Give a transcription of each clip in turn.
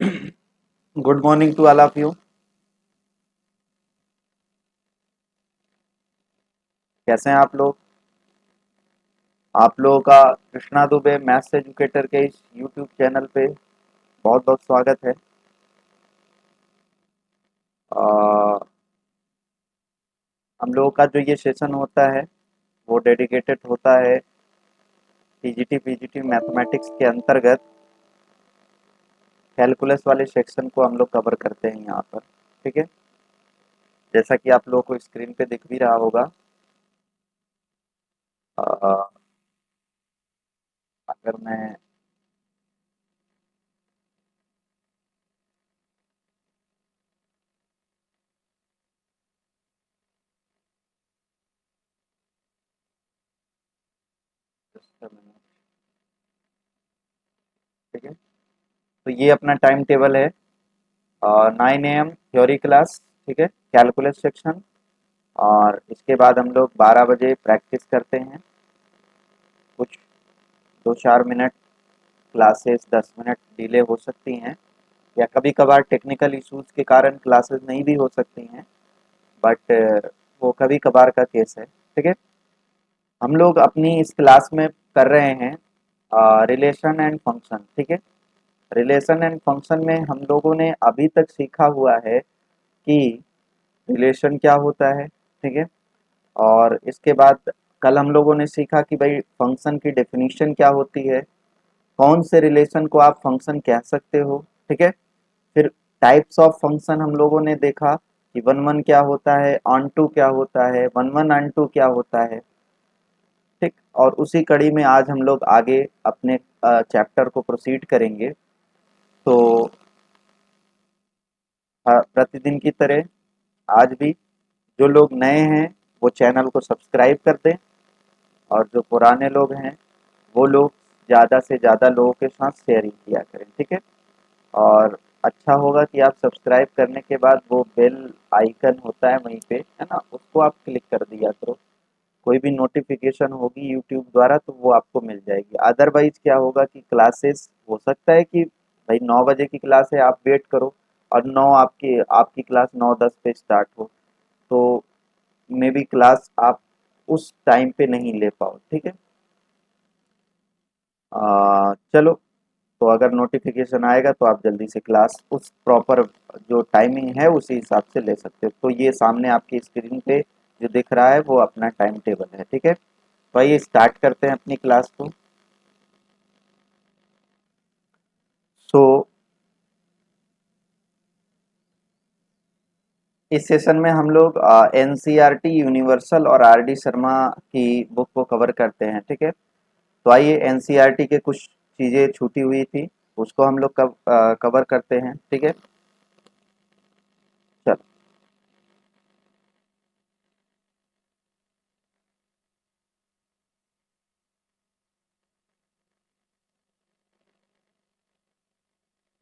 Good morning to all of you. कैसे हैं आप लोग? आप लोगों का कृष्णा दुबे मैथ्स एजुकेटर के इस यूट्यूब चैनल पे बहुत बहुत स्वागत है। अ, हम लोगों का जो ये सेशन होता है वो डेडिकेटेड होता है टीजीटी पीजीटी मैथमेटिक्स के अंतर्गत कैलकुलस वाले सेक्शन को हम लोग कवर करते हैं यहाँ पर। ठीक है, जैसा कि आप लोगों को स्क्रीन पे दिख भी रहा होगा। अ, अगर मैं ठीक है, तो ये अपना टाइम टेबल है। 9 AM थ्योरी क्लास, ठीक है, कैलकुलस सेक्शन। और इसके बाद हम लोग 12 बजे प्रैक्टिस करते हैं। कुछ 2-4 मिनट क्लासेस 10 मिनट डिले हो सकती हैं, या कभी कभार टेक्निकल इश्यूज के कारण क्लासेस नहीं भी हो सकती हैं, बट वो कभी कभार का केस है। ठीक है, हम लोग अपनी इस क्लास में कर रहे हैं रिलेशन एंड फंक्शन। ठीक है, रिलेशन एंड फंक्शन में हम लोगों ने अभी तक सीखा हुआ है कि रिलेशन क्या होता है। ठीक है, और इसके बाद कल हम लोगों ने सीखा कि भाई फंक्शन की डेफिनेशन क्या होती है, कौन से रिलेशन को आप फंक्शन कह सकते हो। ठीक है, फिर टाइप्स ऑफ फंक्शन हम लोगों ने देखा कि वन वन क्या होता है, ऑन टू क्या होता है, वन वन ऑन टू क्या होता है। ठीक, और उसी कड़ी में आज हम लोग आगे अपने चैप्टर को प्रोसीड करेंगे। तो प्रतिदिन की तरह आज भी जो लोग नए हैं वो चैनल को सब्सक्राइब कर दें, और जो पुराने लोग हैं वो लोग ज़्यादा से ज़्यादा लोगों के साथ शेयरिंग किया करें। ठीक है, और अच्छा होगा कि आप सब्सक्राइब करने के बाद वो बेल आइकन होता है वहीं पे, है ना, उसको आप क्लिक कर दिया करो। कोई भी नोटिफिकेशन होगी यूट्यूब द्वारा तो वो आपको मिल जाएगी। अदरवाइज क्या होगा कि क्लासेस हो सकता है कि भाई 9 बजे की क्लास है, आप वेट करो और नौ आपकी आपकी क्लास 9:10 पे स्टार्ट हो, तो मे बी क्लास आप उस टाइम पे नहीं ले पाओ। ठीक है, चलो, तो अगर नोटिफिकेशन आएगा तो आप जल्दी से क्लास उस प्रॉपर जो टाइमिंग है उसी हिसाब से ले सकते हो। तो ये सामने आपकी स्क्रीन पे जो दिख रहा है वो अपना टाइम टेबल है। ठीक है, तो आइए स्टार्ट करते हैं अपनी क्लास को। सो इस सेशन में हम लोग एनसीईआरटी यूनिवर्सल और आर डी शर्मा की बुक को कवर करते हैं। ठीक है, तो आइए एनसीईआरटी के कुछ चीज़ें छूटी हुई थी उसको हम लोग कवर करते हैं। ठीक है, चलो।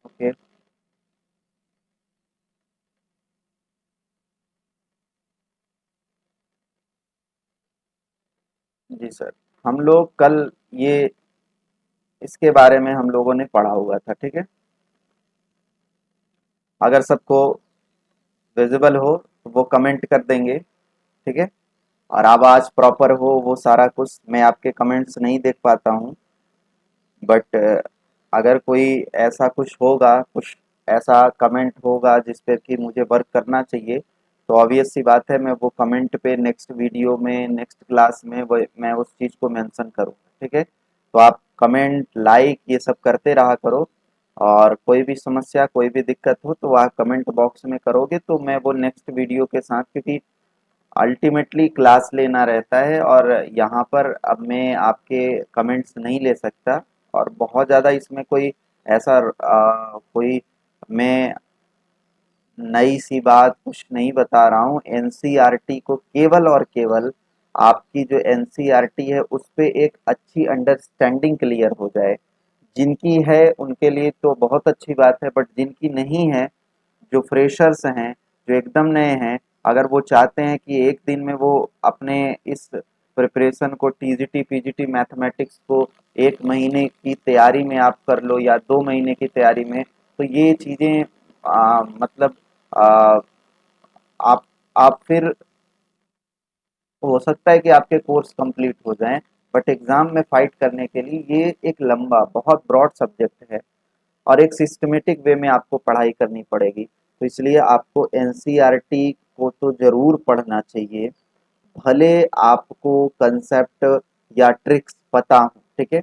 ओके, जी सर। हम लोग कल ये इसके बारे में हम लोगों ने पढ़ा हुआ था। ठीक है, अगर सबको विजिबल हो तो वो कमेंट कर देंगे। ठीक है, और आवाज़ प्रॉपर हो वो सारा कुछ, मैं आपके कमेंट्स नहीं देख पाता हूँ, बट अगर कोई ऐसा कुछ होगा, कुछ ऐसा कमेंट होगा जिस पर कि मुझे वर्क करना चाहिए, तो ऑब्वियस सी बात है मैं वो कमेंट पे नेक्स्ट वीडियो में नेक्स्ट क्लास में वो मैं उस चीज़ को मेंशन करूँगा। ठीक है, तो आप कमेंट लाइक ये सब करते रहा करो, और कोई भी समस्या कोई भी दिक्कत हो तो आप कमेंट बॉक्स में करोगे तो मैं वो नेक्स्ट वीडियो के साथ, क्योंकि अल्टीमेटली क्लास लेना रहता है और यहाँ पर अब मैं आपके कमेंट्स नहीं ले सकता। और बहुत ज़्यादा इसमें कोई ऐसा कोई मैं नई सी बात कुछ नहीं बता रहा हूँ। एनसीईआरटी को केवल और केवल आपकी जो एनसीईआरटी है उस पे एक अच्छी अंडरस्टैंडिंग क्लियर हो जाए। जिनकी है उनके लिए तो बहुत अच्छी बात है, बट जिनकी नहीं है, जो फ्रेशर्स हैं, जो एकदम नए हैं, अगर वो चाहते हैं कि एक दिन में वो अपने इस प्रिपरेशन को टीजीटी पीजीटी मैथमेटिक्स को 1 महीने की तैयारी में आप कर लो या 2 महीने की तैयारी में, तो ये चीज़ें मतलब आ, आप आप फिर हो सकता है कि आपके कोर्स कंप्लीट हो जाएं, बट एग्जाम में फाइट करने के लिए ये एक लंबा बहुत ब्रॉड सब्जेक्ट है और एक सिस्टमेटिक वे में आपको पढ़ाई करनी पड़ेगी। तो इसलिए आपको एनसीईआरटी को तो जरूर पढ़ना चाहिए, भले आपको कंसेप्ट या ट्रिक्स पता हो। ठीक है,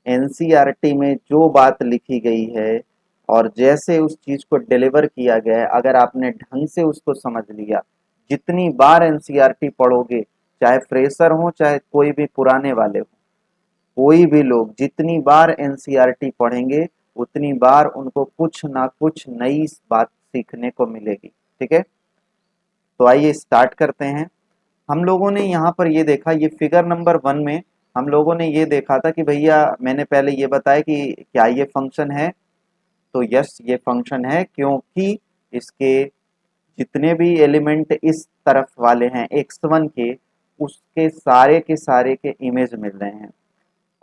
एनसीईआरटी में जो बात लिखी गई है और जैसे उस चीज को डिलीवर किया गया है, अगर आपने ढंग से उसको समझ लिया, जितनी बार एनसीईआरटी पढ़ोगे, चाहे फ्रेशर हो चाहे कोई भी पुराने वाले हो, कोई भी लोग जितनी बार एनसीईआरटी पढ़ेंगे उतनी बार उनको कुछ ना कुछ नई बात सीखने को मिलेगी। ठीक है, तो आइए स्टार्ट करते हैं। हम लोगों ने यहाँ पर ये देखा, ये फिगर नंबर 1 में हम लोगों ने ये देखा था कि भैया मैंने पहले ये बताया कि क्या ये फंक्शन है, तो यस ये फंक्शन है, क्योंकि इसके जितने भी एलिमेंट इस तरफ वाले हैं x1 के, उसके सारे के सारे के इमेज मिल रहे हैं।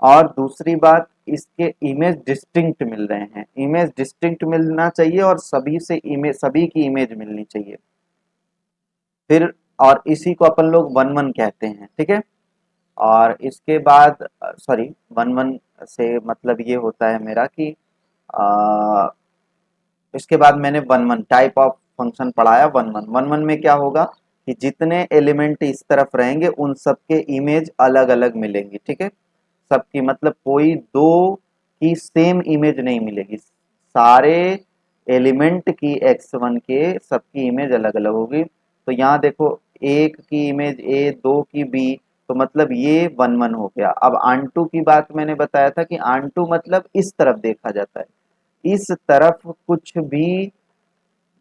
और दूसरी बात, इसके इमेज डिस्टिंक्ट मिल रहे हैं, इमेज डिस्टिंक्ट मिलना चाहिए और सभी से इमेज, सभी की इमेज मिलनी चाहिए। फिर और इसी को अपन लोग वन वन कहते हैं। ठीक है, और इसके बाद सॉरी, वन वन से मतलब ये होता है मेरा कि आ, इसके बाद मैंने one one type of function पढ़ाया। वन वन वन वन में क्या होगा कि जितने एलिमेंट इस तरफ रहेंगे उन सबके इमेज अलग अलग मिलेंगी। ठीक है, सबकी मतलब कोई दो की सेम इमेज नहीं मिलेगी, सारे एलिमेंट की x1 के सबकी इमेज अलग अलग होगी। तो यहाँ देखो, एक की इमेज ए, दो की बी, तो मतलब ये वन वन हो गया। अब आंटू की बात मैंने बताया था कि आंटू मतलब इस तरफ देखा जाता है, इस तरफ कुछ भी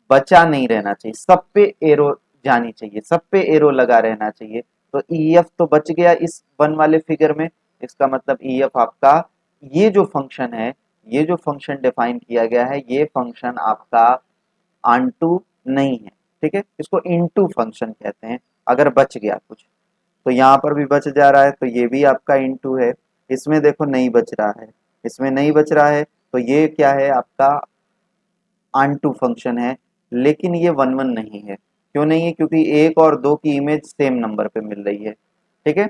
बचा नहीं रहना चाहिए, सब पे एरो जानी चाहिए, सब पे एरो लगा रहना चाहिए। तो ईएफ तो बच गया इस वन वाले फिगर में, इसका मतलब ईएफ आपका, ये जो फंक्शन है, ये जो फंक्शन डिफाइन किया गया है, ये फंक्शन आपका आंटू नहीं है। ठीक है, इसको इनटू फंक्शन कहते हैं अगर बच गया कुछ। तो यहाँ पर भी बच जा रहा है, तो ये भी आपका इनटू है। इसमें देखो नहीं बच रहा है, इसमें नहीं बच रहा है, तो ये क्या है आपका आंटू फंक्शन है। लेकिन ये वन वन नहीं है, क्यों नहीं है? क्योंकि एक और दो की इमेज सेम नंबर पे मिल रही है। ठीक है,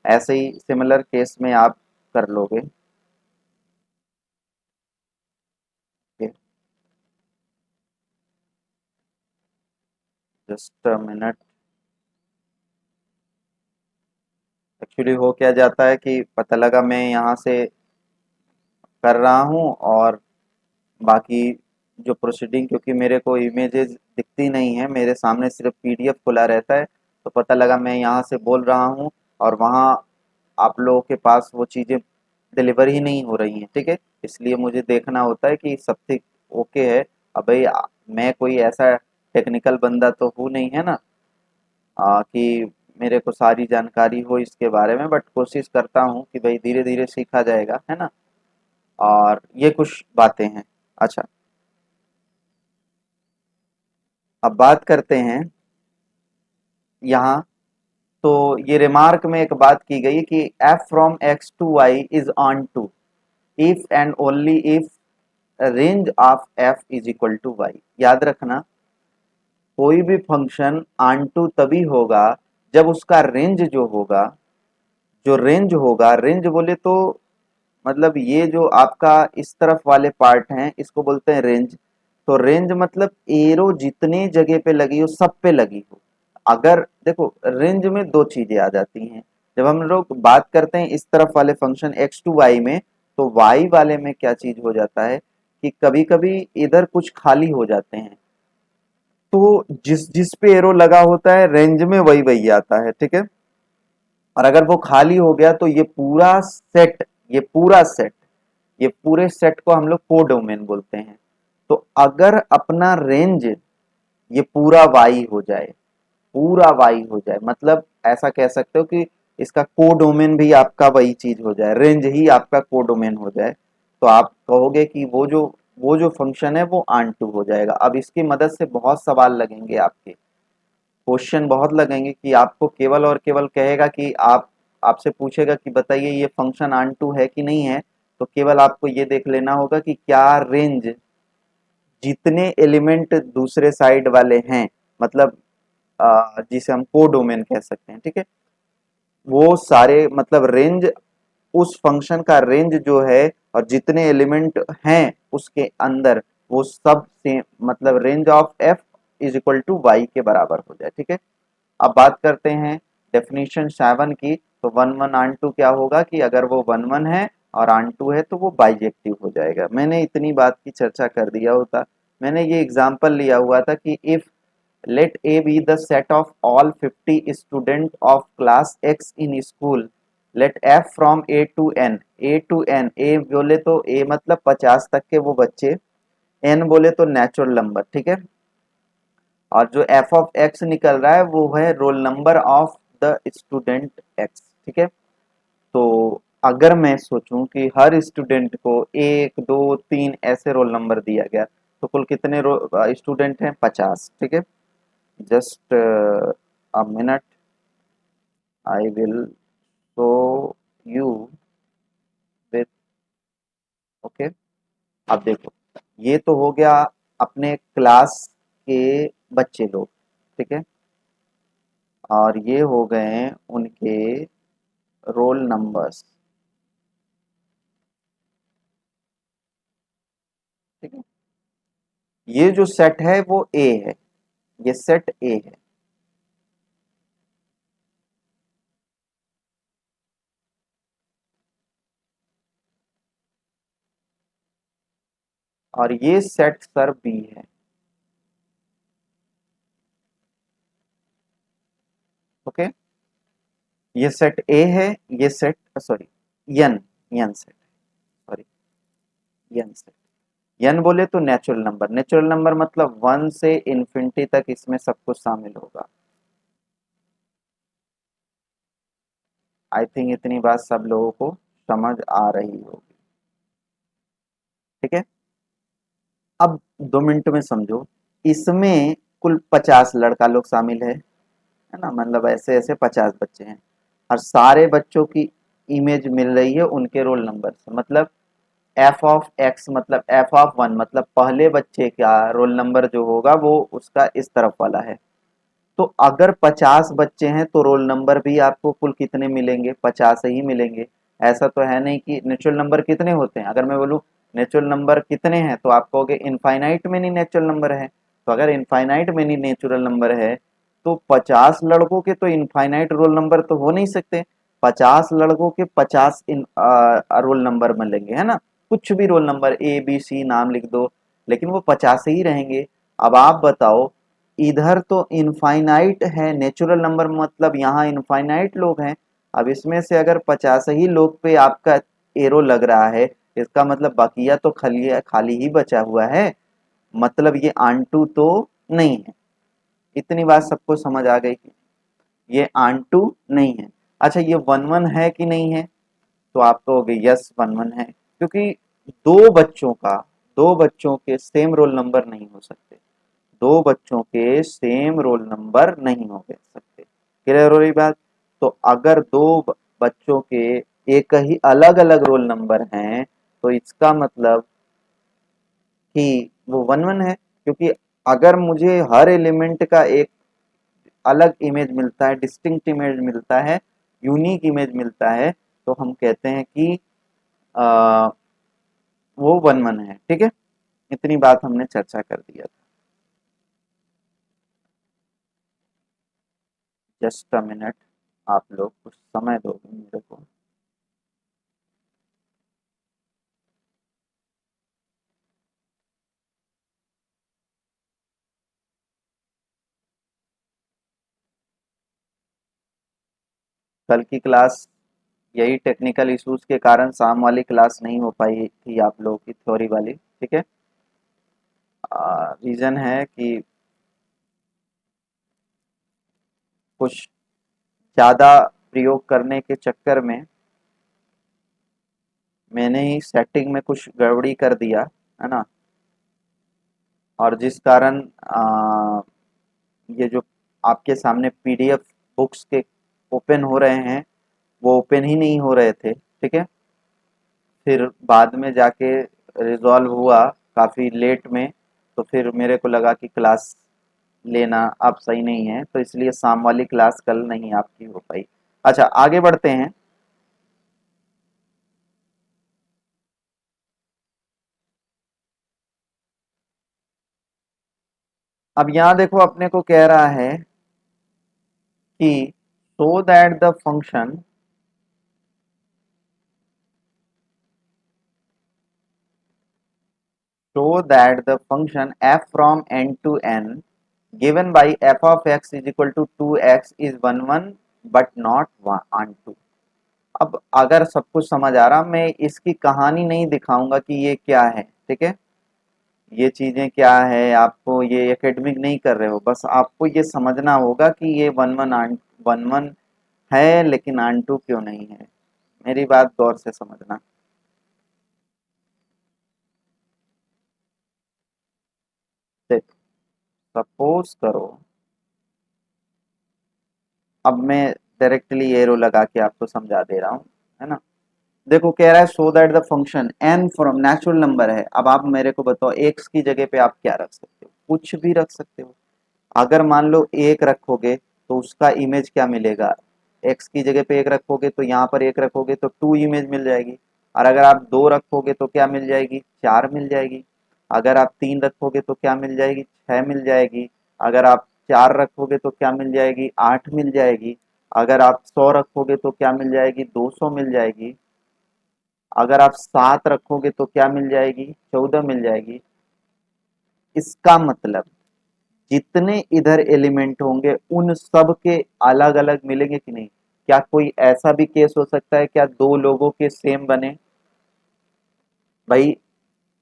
ऐसे ही सिमिलर केस में आप कर लोगे। Just a minute. एक्चुअली हो क्या जाता है कि पता लगा मैं यहाँ से कर रहा हूँ और बाकी जो प्रोसीडिंग, क्योंकि मेरे को इमेजेस दिखती नहीं है, मेरे सामने सिर्फ पीडीएफ खुला रहता है, तो पता लगा मैं यहाँ से बोल रहा हूँ और वहाँ आप लोगों के पास वो चीज़ें डिलीवर ही नहीं हो रही हैं। ठीक है, इसलिए मुझे देखना होता है कि सब ठीक ओके है। अब भाई मैं कोई ऐसा टेक्निकल बंदा तो हूँ नहीं, है ना, कि मेरे को सारी जानकारी हो इसके बारे में, बट कोशिश करता हूँ कि भाई धीरे धीरे सीखा जाएगा, है ना। और ये कुछ बातें हैं। अच्छा, अब बात करते हैं यहाँ। तो ये रिमार्क में एक बात की गई कि f from x to y is on to if and only if range of f is equal to y। याद रखना, कोई भी फंक्शन ऑन टू तभी होगा जब उसका रेंज जो होगा, जो रेंज होगा, रेंज बोले तो मतलब ये जो आपका इस तरफ वाले पार्ट हैं इसको बोलते हैं रेंज। तो रेंज मतलब एरो जितने जगह पे लगी हो सब पे लगी हो। अगर देखो, रेंज में दो चीजें आ जाती हैं जब हम लोग बात करते हैं इस तरफ वाले फंक्शन एक्स टू वाई में। तो वाई वाले में क्या चीज हो जाता है कि कभी कभी इधर कुछ खाली हो जाते हैं, तो जिस जिस पे एरो लगा होता है रेंज में वही वही आता है। ठीक है, और अगर वो खाली हो गया तो ये पूरा सेट, ये पूरे सेट को हम लोग कोडोमेन बोलते हैं। तो अगर अपना रेंज ये पूरा वाई हो जाए, पूरा वाई हो जाए, मतलब ऐसा कह सकते हो कि इसका कोडोमेन भी आपका वही चीज हो जाए, रेंज ही आपका कोडोमेन हो जाए, तो आप कहोगे कि वो जो फंक्शन है वो आंटू हो जाएगा। अब इसकी मदद से बहुत सवाल लगेंगे, आपके क्वेश्चन बहुत लगेंगे कि आपको केवल और केवल कहेगा कि आपसे पूछेगा कि बताइए ये फंक्शन आन टू है कि नहीं है, तो केवल आपको ये देख लेना होगा कि क्या रेंज जितने एलिमेंट दूसरे साइड वाले हैं, मतलब जिसे हम कोडोमेन कह सकते हैं, ठीक है, वो सारे मतलब रेंज, उस फंक्शन का रेंज जो है और जितने एलिमेंट हैं उसके अंदर, वो सब से मतलब range of f is equal to y के बराबर हो जाए, ठीक है। अब बात करते हैं डेफिनेशन 7 की। तो वन वन आन टू क्या होगा कि अगर वो वन वन है और आन टू है तो वो बाइजेक्टिव हो जाएगा। मैंने इतनी बात की चर्चा कर दिया होता। मैंने ये एग्जांपल लिया हुआ था कि if let A be the set of all 50 student of class X in school, let F from A to N, A to N, A बोले तो A मतलब 50 तक के वो बच्चे, N बोले तो नेचुरल नंबर, ठीक है। और जो F ऑफ X निकल रहा है वो है roll number of the student X, ठीक है। तो अगर मैं सोचूं कि हर स्टूडेंट को एक दो तीन ऐसे रोल नंबर दिया गया, तो कुल कितने स्टूडेंट हैं? 50, ठीक है। just a minute, I will show you with, okay। अब देखो, ये तो हो गया अपने क्लास के बच्चे लोग, ठीक है, और ये हो गए उनके रोल नंबर्स, ठीक है। ये जो सेट है वो ए है, ये सेट ए है। और ये सेट सर बी है, ओके। ये सेट ए है, ये set sorry N, N set, sorry N set. N बोले तो नेचुरल नंबर, नेचुरल नंबर मतलब 1 से इन्फिनिटी तक इसमें सब कुछ शामिल होगा। आई थिंक इतनी बात सब लोगों को समझ आ रही होगी, ठीक है। अब 2 मिनट में समझो, इसमें कुल 50 लड़का लोग शामिल है ना, मतलब ऐसे ऐसे 50 बच्चे हैं, और सारे बच्चों की इमेज मिल रही है उनके रोल नंबर से। मतलब एफ ऑफ एक्स मतलब एफ ऑफ वन मतलब पहले बच्चे का रोल नंबर जो होगा वो उसका इस तरफ वाला है। तो अगर 50 बच्चे हैं तो रोल नंबर भी आपको कुल कितने मिलेंगे? 50 ही मिलेंगे। ऐसा तो है नहीं कि नेचुरल नंबर कितने होते हैं। अगर मैं बोलूँ नेचुरल नंबर कितने हैं तो आप कहोगे इनफाइनाइट में नहीं नेचुरल नंबर है। तो अगर इनफाइनाइट में नहीं नेचुरल नंबर है तो 50 लड़कों के तो इनफाइनाइट रोल नंबर तो हो नहीं सकते। 50 लड़कों के 50 रोल नंबर मिलेंगे, है ना। कुछ भी roll number A B C नाम लिख दो, लेकिन वो 50 ही रहेंगे। अब आप बताओ, इधर तो इनफाइनाइट है नेचुरल नंबर मतलब यहाँ इनफाइनाइट लोग हैं। अब इसमें से अगर 50 ही लोग पे आपका एरो लग रहा है, इसका मतलब बकिया तो खाली खाली ही बचा हुआ है, मतलब ये आंटू तो नहीं है। इतनी बात सबको समझ आ गई कि ये आंटू नहीं है। अच्छा, ये वन वन है कि नहीं है? तो आप कहोगे यस वन वन है, क्योंकि दो बच्चों के सेम रोल नंबर नहीं हो सकते। दो बच्चों के सेम रोल नंबर नहीं हो सकते। क्लियर हो रही बात? तो अगर बच्चों के एक ही अलग अलग रोल नंबर हैं तो इसका मतलब कि वो वन वन है, क्योंकि अगर मुझे हर एलिमेंट का एक अलग इमेज मिलता है, डिस्टिंक्ट इमेज मिलता है, यूनिक इमेज मिलता है, तो हम कहते हैं कि आ, वो वन वन है, ठीक है। इतनी बात हमने चर्चा कर दिया था। जस्ट अ मिनट, आप लोग कुछ समय दोगे मेरे को? कल की क्लास यही टेक्निकल इश्यूज के कारण शाम वाली क्लास नहीं हो पाई थी आप लोगों की, थ्योरी वाली, ठीक है। रीजन है कि कुछ ज़्यादा प्रयोग करने के चक्कर में मैंने ही सेटिंग में कुछ गड़बड़ी कर दिया, है ना। और जिस कारण ये जो आपके सामने पीडीएफ बुक्स के ओपन हो रहे हैं वो ओपन ही नहीं हो रहे थे, ठीक है। फिर बाद में जाके रिजॉल्व हुआ काफ़ी लेट में, तो फिर मेरे को लगा कि क्लास लेना अब सही नहीं है, तो इसलिए शाम वाली क्लास कल नहीं आपकी हो पाई। अच्छा, आगे बढ़ते हैं। अब यहाँ देखो अपने को कह रहा है कि सो that the function show that the function f from n to n given by f of x is equal to 2x is 1 1 but not 1 2। अब अगर सब कुछ समझ आ रहा, मैं इसकी कहानी नहीं दिखाऊंगा कि ये क्या है, ठीक है, ये चीजें क्या है, आपको ये एकेडमिक नहीं कर रहे हो, बस आपको ये समझना होगा कि ये वन वन है लेकिन आन टू क्यों नहीं है। मेरी बात गौर से समझना। देख, सपोज करो, अब मैं डायरेक्टली एरो लगा के आपको समझा दे रहा हूँ, है ना। देखो कह रहा है so that the function N from natural number है। अब आप मेरे को बताओ एक्स की जगह पे आप क्या रख सकते हो, कुछ भी रख सकते हो। अगर मान लो एक रखोगे तो उसका इमेज क्या मिलेगा, एक्स की जगह पे एक रखोगे तो यहाँ पर एक रखोगे तो टू इमेज मिल जाएगी। और अगर आप दो रखोगे तो क्या मिल जाएगी, चार मिल जाएगी। अगर आप तीन रखोगे तो क्या मिल जाएगी, छह मिल जाएगी। अगर आप चार रखोगे तो क्या मिल जाएगी, आठ मिल जाएगी। अगर आप 100 रखोगे तो क्या मिल जाएगी, 200 मिल जाएगी। अगर आप सात रखोगे तो क्या मिल जाएगी, 14 मिल जाएगी। इसका मतलब जितने इधर एलिमेंट होंगे उन सब के अलग अलग मिलेंगे कि नहीं। क्या कोई ऐसा भी केस हो सकता है क्या दो लोगों के सेम बने, भाई।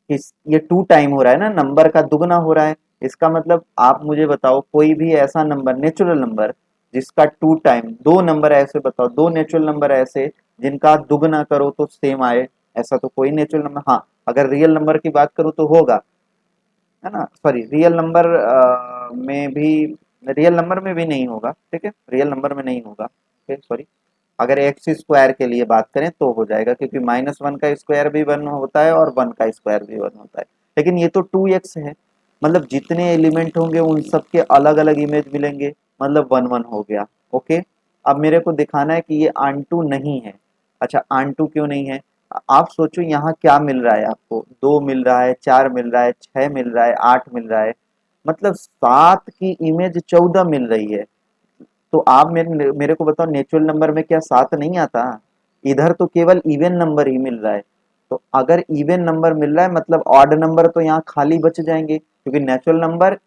ये टू टाइम हो रहा है ना, नंबर का दुगना हो रहा है। इसका मतलब आप मुझे बताओ कोई भी ऐसा नंबर, नेचुरल नंबर, जिसका टू टाइम, दो नंबर ऐसे बताओ, दो नेचुरल नंबर ऐसे जिनका दुगना करो तो सेम आए। ऐसा तो कोई नेचुरल नंबर, हाँ अगर रियल नंबर की बात करूँ तो होगा, है ना। सॉरी, रियल नंबर में भी, रियल नंबर में भी नहीं होगा, ठीक है, रियल नंबर में नहीं होगा, ठीक, सॉरी। अगर एक्स स्क्वायर के लिए बात करें तो हो जाएगा, क्योंकि -1 का स्क्वायर भी 1 होता है और 1 का स्क्वायर भी 1 होता है। लेकिन ये तो 2x है, मतलब जितने एलिमेंट होंगे उन सब के अलग अलग इमेज मिलेंगे, मतलब 1 1 हो गया। ओके, अब मेरे को दिखाना है कि ये आंटू नहीं है। अच्छा, आंटू क्यों नहीं है। आप सोचो यहाँ क्या मिल रहा है आपको, दो मिल रहा है, चार मिल रहा है, छह मिल रहा है, आठ मिल रहा है, मतलब सात की इमेज 14 मिल रही है। तो आप मेरे को बताओ नेचुरल नंबर में क्या सात नहीं आता, इधर तो केवल इवन नंबर ही मिल रहा है। तो अगर इवन नंबर मिल रहा है मतलब ऑड नंबर तो यहाँ खाली बच जाएंगे, क्योंकि नेचुरल नंबर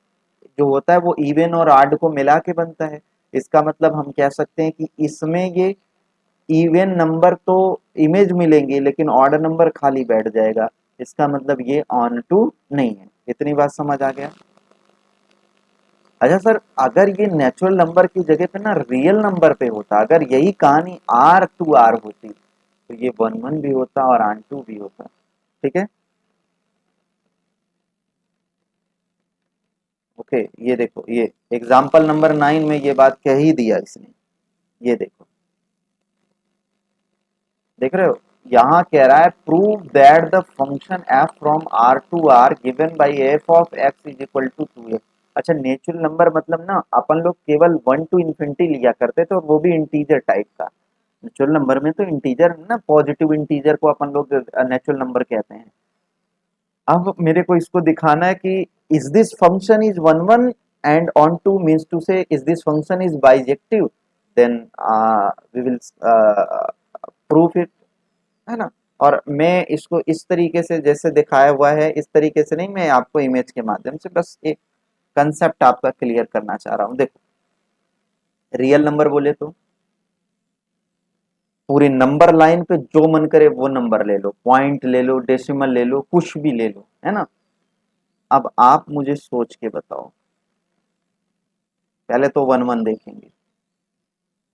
जो होता है वो इवन और ऑड को मिला के बनता है। इसका मतलब हम कह सकते हैं कि इसमें ये इवन नंबर तो इमेज मिलेंगे लेकिन ऑड नंबर खाली बैठ जाएगा। इसका मतलब ये ऑन टू नहीं है। इतनी बात समझ आ गया। अच्छा सर, अगर ये नेचुरल नंबर की जगह पे ना रियल नंबर पे होता, अगर यही कहानी R2R होती तो ये 1 1 भी होता और आन टू भी होता, ठीक है। ओके, ये देखो, ये एग्जाम्पल नंबर 9 में ये बात कह ही दिया इसने। ये देखो, देख रहे हो, यहाँ कह रहा है prove that the function F from R2R given by F of x is equal to 2x। अच्छा, नेचुरल नंबर मतलब ना अपन लोग केवल 1 to इन्फिनिटी लिया करते थे और वो भी इंटीजर टाइप का। नेचुरल नंबर में तो इंटीजर ना, पॉजिटिव इंटीजर को अपन लोग नेचुरल नंबर कहते हैं। अब मेरे को इसको दिखाना है कि is this function is 1 1 and onto means to say is this function is bijective, then we will prove it, है ना। और मैं इसको इस तरीके से जैसे दिखाया हुआ है इस तरीके से नहीं, मैं आपको इमेज के माध्यम से बस एक कंसेप्ट आपका क्लियर करना चाह रहा हूँ। देखो, रियल नंबर बोले तो पूरी नंबर लाइन पे जो मन करे वो नंबर ले लो, पॉइंट ले लो, डेसिमल ले लो, कुछ भी ले लो, है ना। अब आप मुझे सोच के बताओ, पहले तो 1 1 देखेंगे।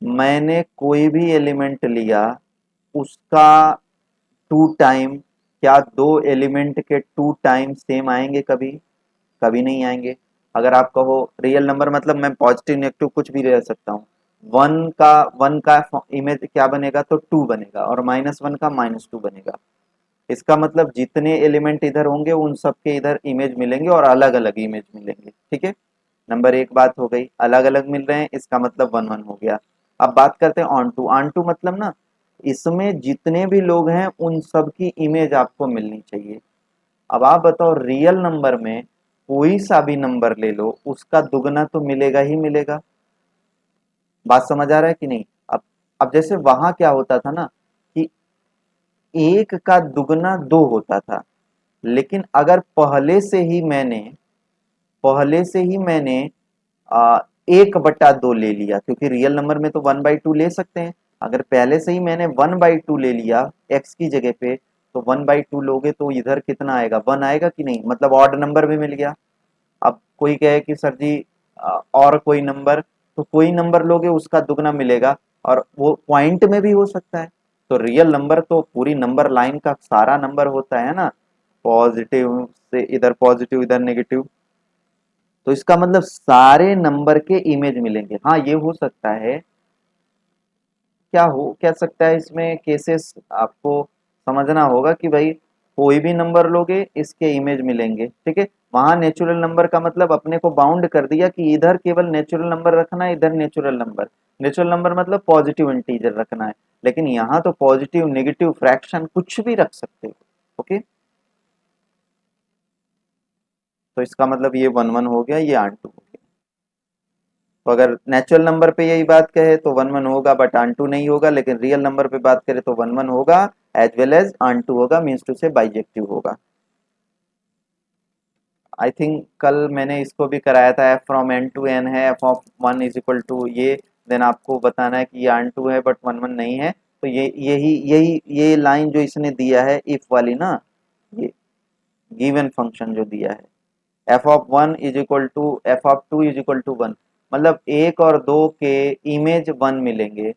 मैंने कोई भी एलिमेंट लिया, उसका टू टाइम, क्या दो एलिमेंट के टू टाइम सेम आएंगे कभी, कभी नहीं आएंगे। अगर आप कहो रियल नंबर मतलब मैं पॉजिटिव नेगेटिव कुछ भी ले सकता हूँ। वन का इमेज क्या बनेगा, तो टू बनेगा, और -1 का -2 बनेगा, इसका मतलब जितने एलिमेंट इधर होंगे उन सबके इधर इमेज मिलेंगे और अलग अलग इमेज मिलेंगे, ठीक है। नंबर एक बात हो गई, अलग अलग मिल रहे हैं, इसका मतलब वन वन हो गया। अब बात करते हैं ऑन टू मतलब ना, इसमें जितने भी लोग हैं उन सब की इमेज आपको मिलनी चाहिए। अब आप बताओ, रियल नंबर में कोई सा भी नंबर ले लो, उसका दुगना तो मिलेगा ही मिलेगा। बात समझ आ रहा है कि नहीं? अब जैसे वहां क्या होता था ना, कि एक का दुगना दो होता था, लेकिन अगर पहले से ही मैंने आ, एक बटा दो ले लिया, क्योंकि रियल नंबर में तो वन बाई टू ले सकते हैं। अगर पहले से ही मैंने वन बाई टू ले लिया एक्स की जगह पे, तो वन बाई टू लोगे तो इधर कितना आएगा, वन आएगा कि नहीं, मतलब ऑड नंबर भी मिल गया। अब कोई कहे कि सर जी और कोई नंबर, तो कोई नंबर लोगे उसका दुगना मिलेगा, और वो पॉइंट में भी हो सकता है। तो रियल नंबर तो पूरी नंबर लाइन का सारा नंबर होता है ना, पॉजिटिव से इधर पॉजिटिव इधर नेगेटिव। तो इसका मतलब सारे नंबर के इमेज मिलेंगे। हाँ, ये हो सकता है, क्या सकता है इसमें केसेस आपको समझना होगा कि भाई कोई भी नंबर लोगे इसके इमेज मिलेंगे, ठीक है। वहां नेचुरल नंबर का मतलब अपने को बाउंड कर दिया कि इधर केवल नेचुरल नंबर रखना है, इधर नेचुरल नंबर मतलब पॉजिटिव इंटीजर रखना है। लेकिन यहाँ तो पॉजिटिव नेगेटिव फ्रैक्शन कुछ भी रख सकते हो, ओके। तो इसका मतलब ये वन वन हो गया, ये आन टू हो गया। तो अगर नेचुरल नंबर पे यही बात कहे तो वन वन होगा, बट आन टू नहीं होगा। लेकिन रियल नंबर पे बात करें तो वन वन होगा, as well as onto होगा, मीन्स टू से बाइजेक्टिव होगा। आई थिंक कल मैंने इसको भी कराया था, f from N to N है, f of one is equal to ये, देन आपको बताना है कि ये आन टू है बट वन वन नहीं है। तो ये लाइन जो इसने दिया है इफ वाली ना, ये गिवन फंक्शन जो दिया है, f of one is equal to f of two is equal to one, मतलब एक और दो के इमेज वन मिलेंगे।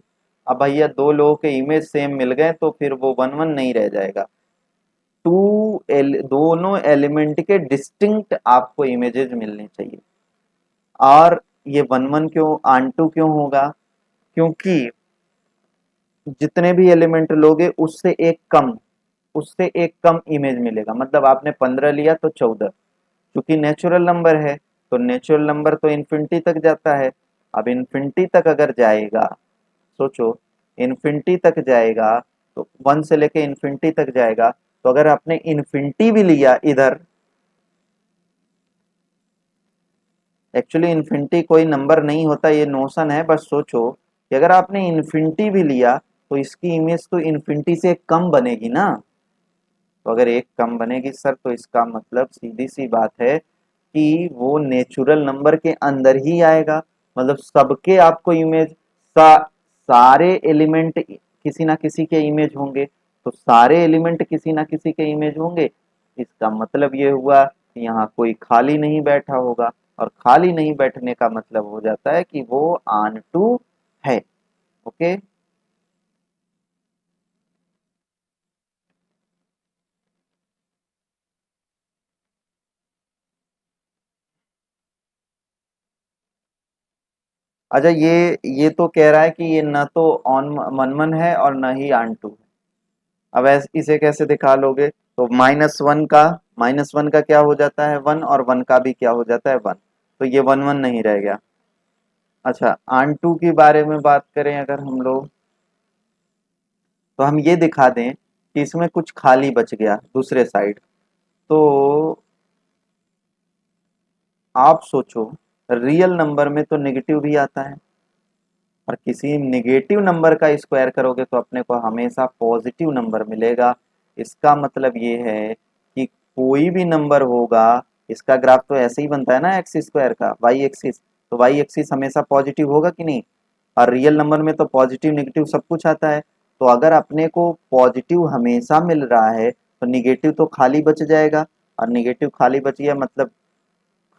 अब भैया दो लोगों के इमेज सेम मिल गए तो फिर वो वन वन नहीं रह जाएगा, दोनों एलिमेंट के डिस्टिंक्ट आपको इमेजेस मिलने चाहिए। और ये वन वन क्यों आन टू क्यों होगा, क्योंकि जितने भी एलिमेंट लोगे उससे एक कम इमेज मिलेगा। मतलब आपने 15 लिया तो 14, क्योंकि नेचुरल नंबर है, तो नेचुरल नंबर तो इन्फिनिटी तक जाता है। अब इन्फिनिटी तक अगर जाएगा, सोचो, इन्फिनिटी तक जाएगा, तो वन से लेके इन्फिनिटी तक जाएगा। तो अगर आपने इन्फिनिटी भी लिया इधर, एक्चुअली इन्फिनिटी कोई नंबर नहीं होता, ये नोशन है, बस सोचो कि अगर आपने इन्फिनिटी भी लिया तो इसकी इमेज तो इन्फिनिटी से कम बनेगी ना। तो अगर एक कम बनेगी सर, तो इसका मतलब सीधी सी बात है कि वो नेचुरल नंबर के अंदर ही आएगा। मतलब सबके आपको सारे एलिमेंट किसी ना किसी के इमेज होंगे, तो सारे एलिमेंट किसी ना किसी के इमेज होंगे। इसका मतलब ये हुआ कि यहाँ कोई खाली नहीं बैठा होगा, और खाली नहीं बैठने का मतलब हो जाता है कि वो आन टू है, ओके। अच्छा, ये तो कह रहा है कि ये न तो ऑन मन मन है और न ही आन टू। अब इसे कैसे दिखा लोगे? तो माइनस वन का क्या हो जाता है, वन, और वन का भी क्या हो जाता है, वन। तो ये वन वन नहीं रह गया। अच्छा, आन टू के बारे में बात करें अगर हम लोग, तो हम ये दिखा दें कि इसमें कुछ खाली बच गया दूसरे साइड। तो आप सोचो, रियल नंबर में तो नेगेटिव भी आता है, और किसी नेगेटिव नंबर का स्क्वायर करोगे तो अपने को हमेशा पॉजिटिव नंबर मिलेगा। इसका मतलब ये है कि कोई भी नंबर होगा, इसका ग्राफ तो ऐसे ही बनता है ना एक्स स्क्वायर का, वाई एक्सिस, तो वाई एक्सिस हमेशा पॉजिटिव होगा कि नहीं। और रियल नंबर में तो पॉजिटिव नेगेटिव सब कुछ आता है। तो अगर अपने को पॉजिटिव हमेशा मिल रहा है तो निगेटिव तो खाली बच जाएगा, और निगेटिव खाली बच गया मतलब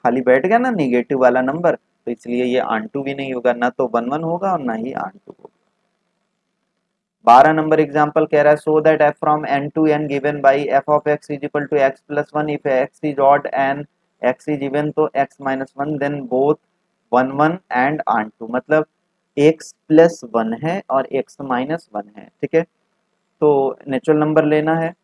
खाली बैठ गया ना निगेटिव वाला नंबर, तो इसलिए ये आन टू भी नहीं होगा, ना तो वन वन होगा और ना ही आन टू होगा। 12 नंबर एग्जांपल कह रहा है, so that f from N to N given by F of x is equal to x plus one, if x is odd and x is even तो x minus one, then both one one and onto. मतलब x plus one है और x minus one है, ठीक है। तो natural number लेना है,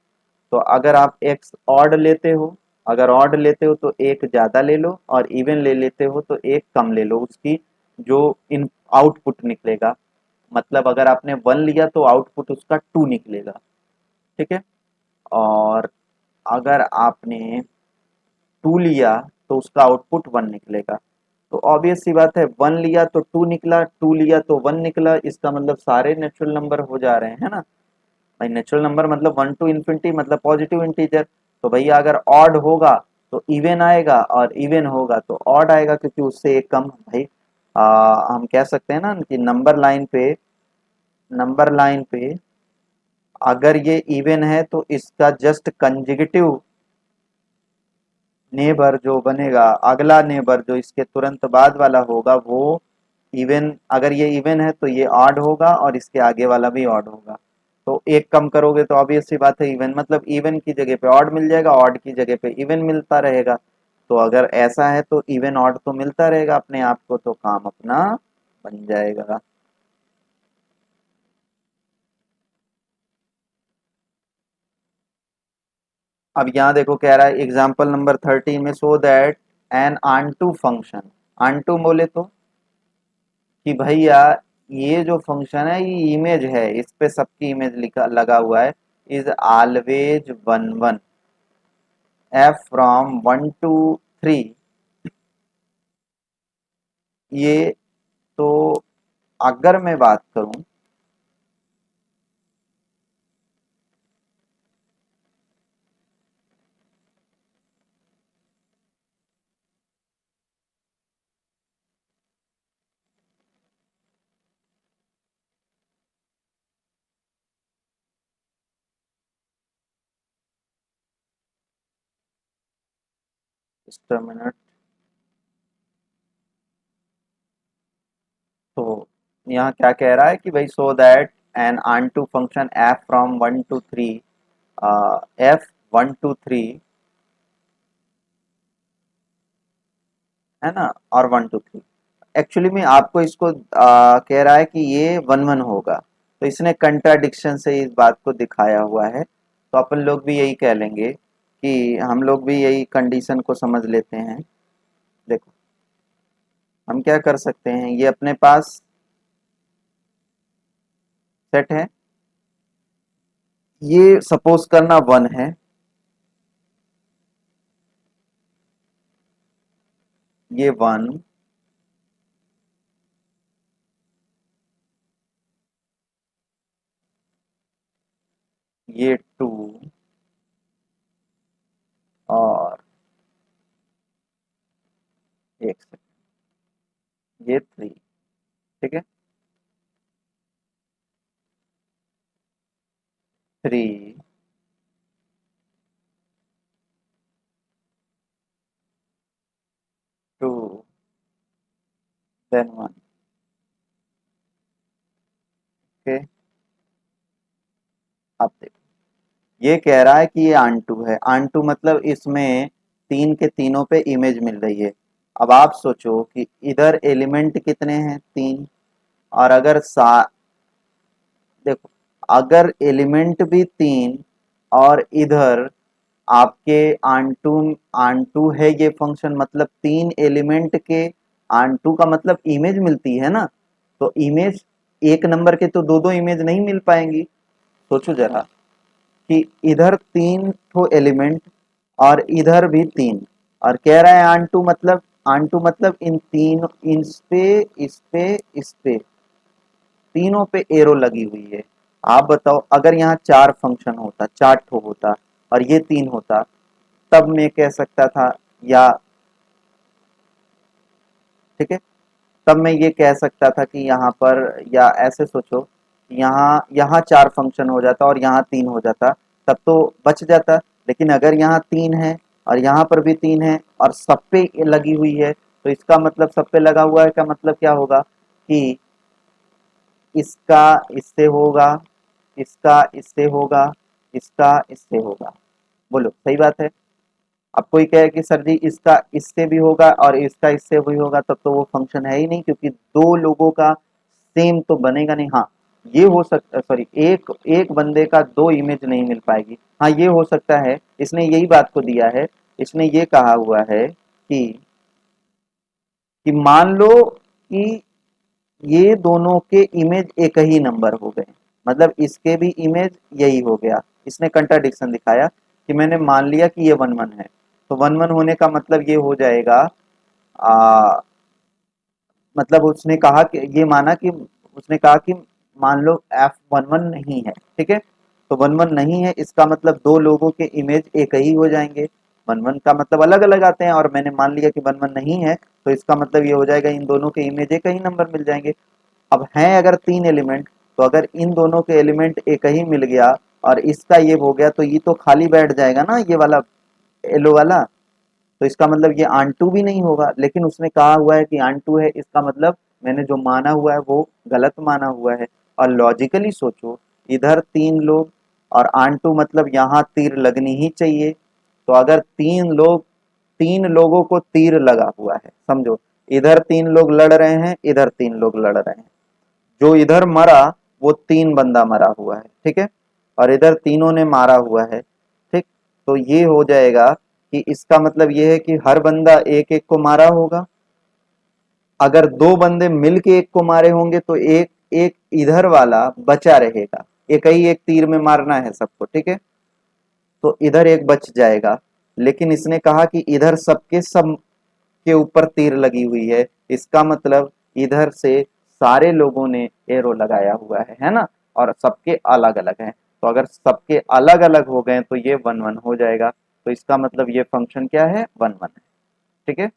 तो अगर आप एक्स ऑड लेते हो, अगर ऑड लेते हो तो एक ज़्यादा ले लो, और इवन ले लेते हो तो एक कम ले लो, उसकी जो इन आउटपुट निकलेगा, मतलब अगर आपने वन लिया तो आउटपुट उसका टू निकलेगा, ठीक है। और अगर आपने टू लिया तो उसका आउटपुट वन निकलेगा। तो ऑब्वियस सी बात है, वन लिया तो टू निकला, टू लिया तो वन निकला, इसका मतलब सारे नेचुरल नंबर हो जा रहे हैं, है ना भाई। नेचुरल नंबर मतलब वन टू इन्फिनिटी मतलब पॉजिटिव इंटीजर। तो भैया अगर ऑड होगा तो इवन आएगा, और इवन होगा तो ऑड आएगा, क्योंकि उससे एक कम भाई। हम कह सकते हैं ना कि नंबर लाइन पे अगर ये इवन है तो इसका जस्ट कंजिगेटिव नेबर जो बनेगा, अगला नेबर जो इसके तुरंत बाद वाला होगा वो इवन, अगर ये इवन है तो ये ऑड होगा, और इसके आगे वाला भी ऑड होगा। तो एक कम करोगे तो ऑब्वियस सी बात है, इवन मतलब इवन की जगह पे ऑड मिल जाएगा, ऑड की जगह पे इवन मिलता रहेगा। तो अगर ऐसा है तो इवन ऑड तो मिलता रहेगा अपने आप को, तो काम अपना बन जाएगा। अब यहाँ देखो कह रहा है एग्जाम्पल नंबर 13 में, so that N onto function, onto बोले तो कि भैया ये जो फंक्शन है ये इमेज है, इस पे सबकी इमेज लिखा लगा हुआ है, is always one one, F from one to three. ये तो अगर मैं बात करूं, मिनट, तो यहाँ क्या कह रहा है कि भाई so that N onto function F from one to three, f one to three, है ना, और वन टू थ्री, एक्चुअली में आपको इसको कह रहा है कि ये वन वन होगा, तो इसने कंट्राडिक्शन से इस बात को दिखाया हुआ है। तो अपन लोग भी यही कह लेंगे कि हम लोग भी यही कंडीशन को समझ लेते हैं। देखो हम क्या कर सकते हैं, ये अपने पास सेट है, ये सपोज करना वन है, ये वन, ये टू, और एक सेकंड, ये थ्री, ठीक है, three, two, then one, okay. अब देखो ये कह रहा है कि ये आंटू है, आंटू मतलब इसमें तीन के तीनों पे इमेज मिल रही है। अब आप सोचो कि इधर एलिमेंट कितने हैं, तीन, और अगर देखो अगर एलिमेंट भी तीन, और इधर आपके आंटू, आंटू है ये फंक्शन, मतलब तीन एलिमेंट के आंटू का मतलब इमेज मिलती है ना। तो इमेज एक नंबर के तो दो दो इमेज नहीं मिल पाएंगी। सोचो जरा कि इधर तीन ठो एलिमेंट, और इधर भी तीन, और कह रहा है आंटू मतलब, आंटू मतलब इन तीन, इस पे, इस पे, इस पे, तीनों पे एरो लगी हुई है। आप बताओ अगर यहाँ चार फंक्शन होता, चार ठो होता, और ये तीन होता, तब मैं कह सकता था, या ठीक है, तब मैं ये कह सकता था कि यहाँ पर, या ऐसे सोचो, यहाँ यहाँ चार फंक्शन हो जाता और यहाँ तीन हो जाता, तब तो बच जाता। लेकिन अगर यहाँ तीन है और यहाँ पर भी तीन है और सब पे लगी हुई है, तो इसका मतलब सब पे लगा हुआ है का मतलब क्या होगा कि इसका इससे होगा, इसका इससे होगा, इसका इससे होगा। बोलो सही बात है। अब कोई कहे कि सर जी इसका इससे भी होगा और इसका इससे भी होगा, तब तो वो फंक्शन है ही नहीं, क्योंकि दो लोगों का सेम तो बनेगा नहीं। हाँ, ये हो सकता, सॉरी, एक एक बंदे का दो इमेज नहीं मिल पाएगी। हाँ ये हो सकता है, इसने यही बात को दिया है, इसने ये कहा हुआ है कि मान लो कि ये दोनों के इमेज एक ही नंबर हो गए, मतलब इसके भी इमेज यही हो गया। इसने कंट्राडिक्शन दिखाया कि मैंने मान लिया कि ये वन वन है, तो वन वन होने का मतलब ये हो जाएगा, आ, मतलब उसने कहा कि ये माना कि उसने कहा कि मान लो एफ वन वन नहीं है, ठीक है, तो वन वन नहीं है इसका मतलब दो लोगों के इमेज एक ही हो जाएंगे। वन वन का मतलब अलग अलग आते हैं, और मैंने मान लिया कि वन वन नहीं है, तो इसका मतलब ये हो जाएगा इन दोनों के इमेज एक ही नंबर मिल जाएंगे। अब हैं अगर तीन एलिमेंट, तो अगर इन दोनों के एलिमेंट एक ही मिल गया और इसका ये हो गया, तो ये तो खाली बैठ जाएगा ना ये वाला, येलो वाला, तो इसका मतलब ये आंटू भी नहीं होगा। लेकिन उसने कहा हुआ है कि आंटू है, इसका मतलब मैंने जो माना हुआ है वो गलत माना हुआ है। और लॉजिकली सोचो, इधर तीन लोग और आंटू मतलब यहाँ तीर लगनी ही चाहिए। तो अगर तीन लोग, तीन लोगों को तीर लगा हुआ है, समझो इधर तीन लोग लड़ रहे हैं, इधर तीन लोग लड़ रहे हैं, जो इधर मरा वो तीन बंदा मरा हुआ है, ठीक है, और इधर तीनों ने मारा हुआ है, ठीक। तो ये हो जाएगा कि इसका मतलब ये है कि हर बंदा एक एक को मारा होगा। अगर दो बंदे मिलके एक को मारे होंगे तो एक एक इधर वाला बचा रहेगा, एक ही एक तीर में मारना है सबको, ठीक है, तो इधर एक बच जाएगा। लेकिन इसने कहा कि इधर सबके सब के ऊपर तीर लगी हुई है, इसका मतलब इधर से सारे लोगों ने एरो लगाया हुआ है ना, और सबके अलग अलग हैं। तो अगर सबके अलग अलग हो गए तो ये वन वन हो जाएगा, तो इसका मतलब ये फंक्शन क्या है, वन वन है, ठीक है।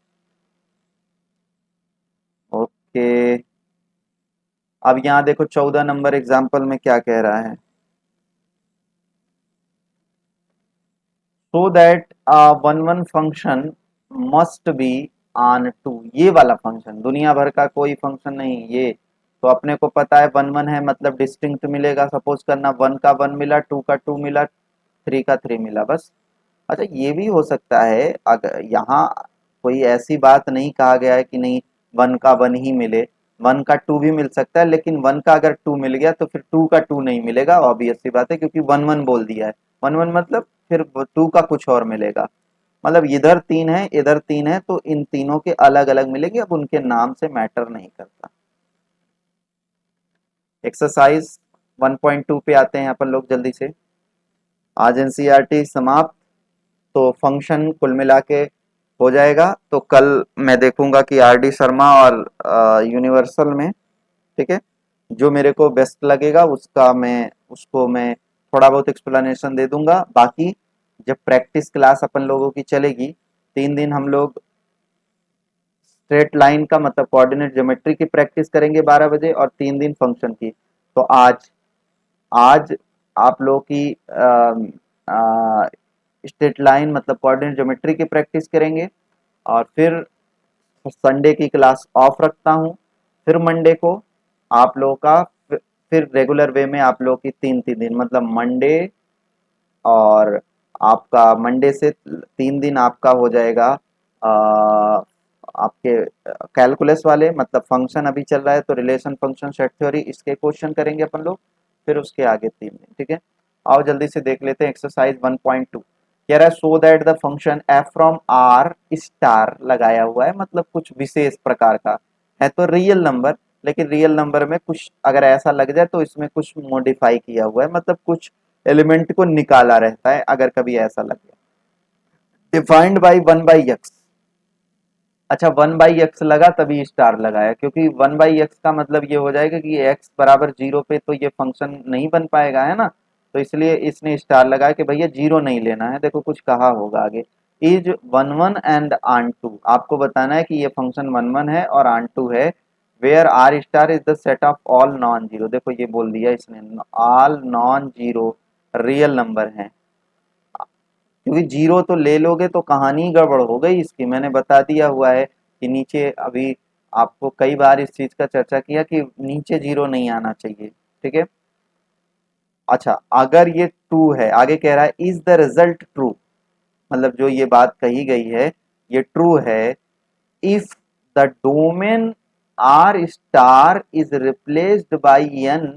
ओके, अब यहाँ देखो 14 नंबर एग्जाम्पल में क्या कह रहा है, so that one one function must be onto. ये वाला फंक्शन, दुनिया भर का कोई फंक्शन नहीं ये, तो अपने को पता है वन वन है मतलब डिस्टिंक्ट मिलेगा। सपोज करना वन का वन मिला, टू का टू मिला, थ्री का थ्री मिला, बस। अच्छा ये भी हो सकता है, अगर यहाँ कोई ऐसी बात नहीं कहा गया है कि नहीं वन का वन ही मिले, वन का टू भी मिल सकता है, लेकिन वन का अगर टू मिल गया तो फिर टू का टू नहीं मिलेगा, ऑब्वियस सी बात है, क्योंकि वन वन बोल दिया है। वन वन मतलब फिर टू का कुछ और मिलेगा, मतलब इधर तीन है इधर तीन है, तो इन तीनों के अलग अलग मिलेगी, अब उनके नाम से मैटर नहीं करता। एक्सरसाइज 1.2 पे आते हैं अपन लोग जल्दी से। आज एनसीईआरटी समाप्त, तो फंक्शन कुल मिला के हो जाएगा। तो कल मैं देखूंगा कि आरडी शर्मा और यूनिवर्सल में, ठीक है, जो मेरे को बेस्ट लगेगा उसका मैं थोड़ा बहुत एक्सप्लेनेशन दे दूंगा। बाकी जब प्रैक्टिस क्लास अपन लोगों की चलेगी, 3 दिन हम लोग स्ट्रेट लाइन का मतलब कोऑर्डिनेट ज्योमेट्री की प्रैक्टिस करेंगे 12 बजे, और 3 दिन फंक्शन की। तो आज आज आप लोग की स्ट्रेट लाइन मतलब कोऑर्डिनेट ज्योमेट्री की प्रैक्टिस करेंगे, और फिर संडे की क्लास ऑफ रखता हूँ। फिर मंडे को आप लोगों का फिर रेगुलर वे में आप लोग की 3 3 दिन मतलब मंडे, और आपका मंडे से 3 दिन आपका हो जाएगा आपके कैलकुलस वाले, मतलब फंक्शन अभी चल रहा है तो रिलेशन फंक्शन सेट थ्योरी, इसके क्वेश्चन करेंगे अपन लोग। फिर उसके आगे 3 दिन, ठीक है। आओ जल्दी से देख लेते हैं एक्सरसाइज 1.2। कह रहा है so that the function F from R star लगाया हुआ है, मतलब कुछ विशेष प्रकार का है, तो रियल नंबर, लेकिन रियल नंबर में कुछ अगर ऐसा लग जाए तो इसमें कुछ मॉडिफाई किया हुआ है, मतलब कुछ एलिमेंट को निकाला रहता है अगर कभी ऐसा लग गया। Defined by one by x. अच्छा वन बाई एक्स लगा तभी स्टार लगाया, क्योंकि वन बाई एक्स का मतलब ये हो जाएगा कि एक्स बराबर जीरो पे तो ये फंक्शन नहीं बन पाएगा, है ना, तो इसलिए इसने स्टार लगाया कि भैया जीरो नहीं लेना है। देखो कुछ कहा होगा आगे, इज वन वन एंड आन टू, आपको बताना है कि ये फंक्शन वन वन है और आन टू है, where R star is the set of all non zero. देखो ये बोल दिया इसने, all non zero real number है, क्योंकि जीरो तो ले लोगे तो कहानी गड़बड़ हो गई इसकी। मैंने बता दिया हुआ है कि नीचे अभी आपको कई बार इस चीज का चर्चा किया कि नीचे जीरो नहीं आना चाहिए, ठीक है। अच्छा अगर ये ट्रू है, आगे कह रहा है इज द रिजल्ट ट्रू, मतलब जो ये बात कही गई है ये ट्रू है, if the domain R star is replaced by N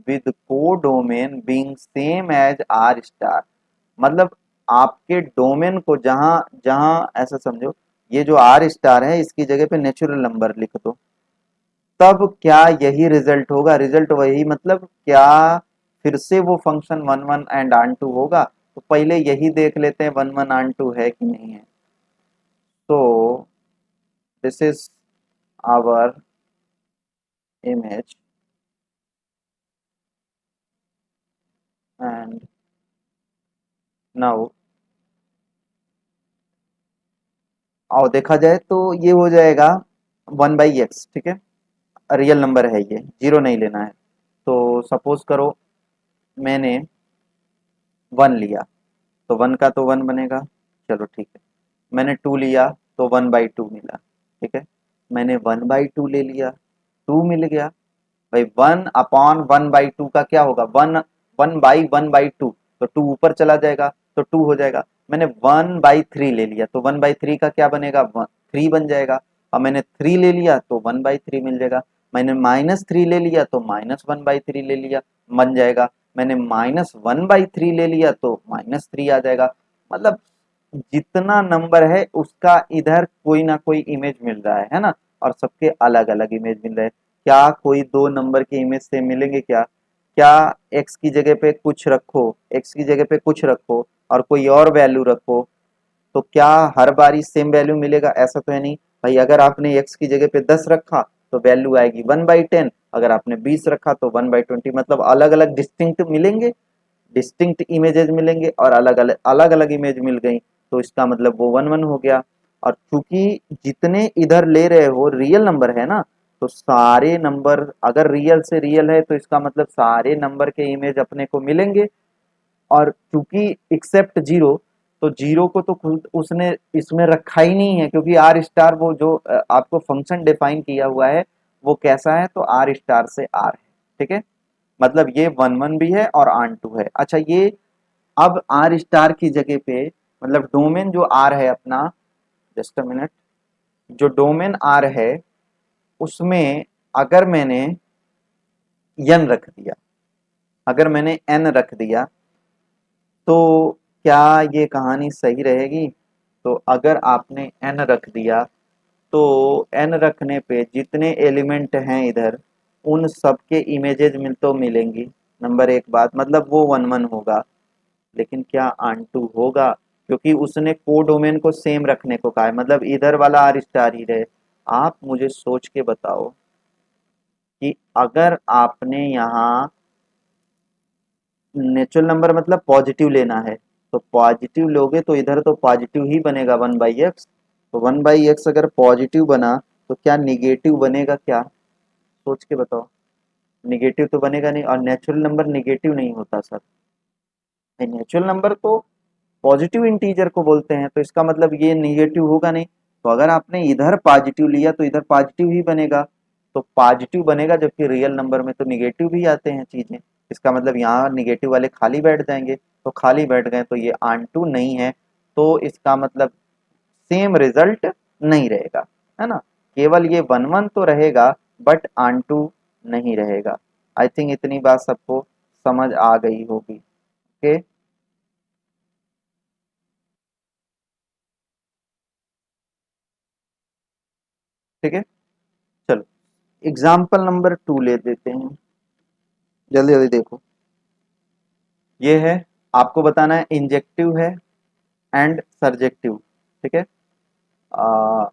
with codomain being same as R star. मतलब आपके डोमेन को जहां जहां ऐसा समझो, ये जो आर स्टार है इसकी जगह पे नेचुरल नंबर लिख दो, तब क्या यही रिजल्ट होगा? रिजल्ट वही, मतलब क्या फिर से वो function one one and onto होगा? तो पहले यही देख लेते हैं वन वन आन टू है कि नहीं है। तो this is our image and now, और देखा जाए तो ये हो जाएगा वन बाई एक्स, ठीक है। रियल नंबर है ये, जीरो नहीं लेना है। तो सपोज करो मैंने वन लिया, तो वन का तो वन बनेगा, चलो ठीक है। मैंने टू लिया तो वन बाई टू मिला, ठीक है। मैंने वन बाई टू ले लिया, टू मिल गया। भाई one upon one by two का क्या होगा? वन, वन बाई टू, तो टू ऊपर चला जाएगा तो टू हो जाएगा। मैंने वन बाई थ्री ले लिया तो वन बाई थ्री का क्या बनेगा? थ्री बन जाएगा। और मैंने थ्री ले लिया तो वन बाई थ्री मिल जाएगा। मैंने माइनस थ्री ले लिया तो माइनस वन बाई थ्री ले लिया, बन जाएगा। मैंने माइनस वन बाई थ्री ले लिया तो माइनस थ्री आ जाएगा। मतलब जितना नंबर है उसका इधर कोई ना कोई इमेज मिल रहा है ना, और सबके अलग अलग इमेज मिल रहे हैं। क्या कोई दो नंबर के इमेज से मिलेंगे क्या? क्या एक्स की जगह पे कुछ रखो, एक्स की जगह पे कुछ रखो और कोई और वैल्यू रखो, तो क्या हर बारी सेम वैल्यू मिलेगा? ऐसा तो है नहीं भाई। अगर आपने एक्स की जगह पे 10 रखा तो वैल्यू आएगी 1/10, अगर आपने 20 रखा तो 1/20। मतलब अलग अलग डिस्टिंक्ट मिलेंगे, डिस्टिंक्ट इमेजेस मिलेंगे, और अलग अलग इमेज मिल गई तो इसका मतलब वो वन वन हो गया। और चूंकि जितने इधर ले रहे हो रियल नंबर है ना, तो सारे नंबर अगर रियल से रियल है तो इसका मतलब सारे नंबर के इमेज अपने को मिलेंगे। और चूंकि एक्सेप्ट जीरो, तो जीरो को तो खुद उसने इसमें रखा ही नहीं है, क्योंकि आर स्टार वो जो आपको फंक्शन डिफाइन किया हुआ है वो कैसा है? तो आर स्टार से आर है, ठीक है। मतलब ये वन वन भी है और आन टू है। अच्छा, ये अब आर स्टार की जगह पे, मतलब डोमेन जो आर है अपना, जस्ट अ मिनट, जो डोमेन आर है उसमें अगर मैंने एन रख दिया, अगर मैंने एन रख दिया, तो क्या ये कहानी सही रहेगी? तो अगर आपने एन रख दिया तो एन रखने पे जितने एलिमेंट हैं इधर, उन सबके इमेजेस मिल तो मिलेंगी। नंबर एक बात, मतलब वो वन वन होगा। लेकिन क्या आंटू होगा? क्योंकि उसने को डोमेन को सेम रखने को कहा है, मतलब इधर वाला आर स्टार ही रहे। आप मुझे सोच के बताओ कि अगर आपने यहाँ नेचुरल नंबर मतलब पॉजिटिव लेना है, तो पॉजिटिव लोगे तो इधर तो पॉजिटिव ही बनेगा वन बाई एक्स। तो वन बाई एक्स अगर पॉजिटिव बना तो क्या निगेटिव बनेगा क्या? सोच के बताओ। निगेटिव तो बनेगा नहीं, और नेचुरल नंबर निगेटिव नहीं होता सर। नेचुरल नंबर तो पॉजिटिव इंटीजर को बोलते हैं, तो इसका मतलब ये निगेटिव होगा नहीं। तो अगर आपने इधर पॉजिटिव लिया तो इधर पॉजिटिव ही बनेगा। तो पॉजिटिव बनेगा, जबकि रियल नंबर में तो निगेटिव भी आते हैं चीजें। इसका मतलब यहाँ निगेटिव वाले खाली बैठ जाएंगे, तो खाली बैठ गए तो ये आंटू नहीं है। तो इसका मतलब सेम रिजल्ट नहीं रहेगा, है ना। केवल ये वन वन तो रहेगा, बट आंटू नहीं रहेगा। आई थिंक इतनी बात सबको समझ आ गई होगी। ओके, ठीक है। चलो एग्जाम्पल नंबर टू ले देते हैं, जल्दी जल्दी देखो। ये है, आपको बताना है इंजेक्टिव है एंड सर्जेक्टिव, ठीक है। आ,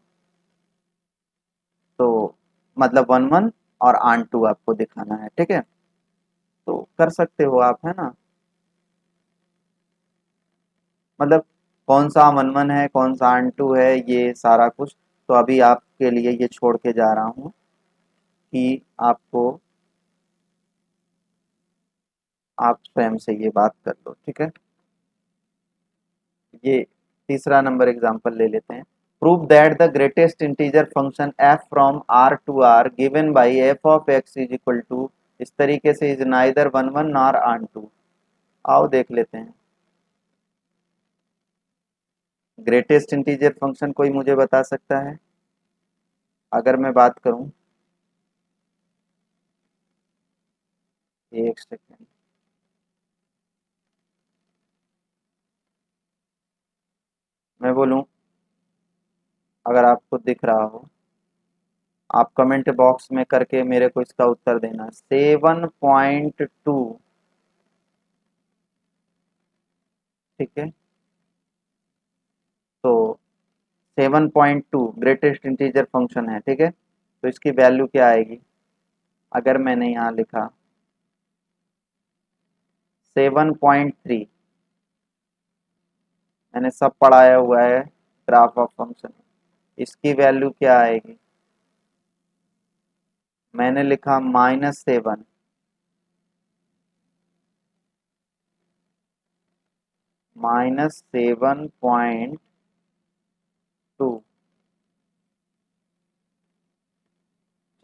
तो मतलब वन वन और आन टू आपको दिखाना है, ठीक है। तो कर सकते हो आप, है ना। मतलब कौन सा वन वन है, कौन सा आन टू है, ये सारा कुछ तो अभी आपके लिए ये छोड़ के जा रहा हूँ कि आपको, आप स्वयं से ये बात कर लो, ठीक है। ये तीसरा नंबर एग्जांपल ले लेते हैं। Prove that the greatest integer function f from r to r given by f of x is equal to, इस तरीके से is neither one one nor onto. आओ देख लेते हैं। ग्रेटेस्ट इंटीजर फंक्शन कोई मुझे बता सकता है? अगर मैं बात करूं, एक सेकेंड, मैं बोलूं, अगर आपको दिख रहा हो आप कमेंट बॉक्स में करके मेरे को इसका उत्तर देना। 7.2, ठीक है। तो 7.2 ग्रेटेस्ट इंटीजर फंक्शन है, ठीक है। तो इसकी वैल्यू क्या आएगी? अगर मैंने यहाँ लिखा 7.3, मैंने सब पढ़ाया हुआ है ग्राफ ऑफ फंक्शन, इसकी वैल्यू क्या आएगी? मैंने लिखा -7, -7.2।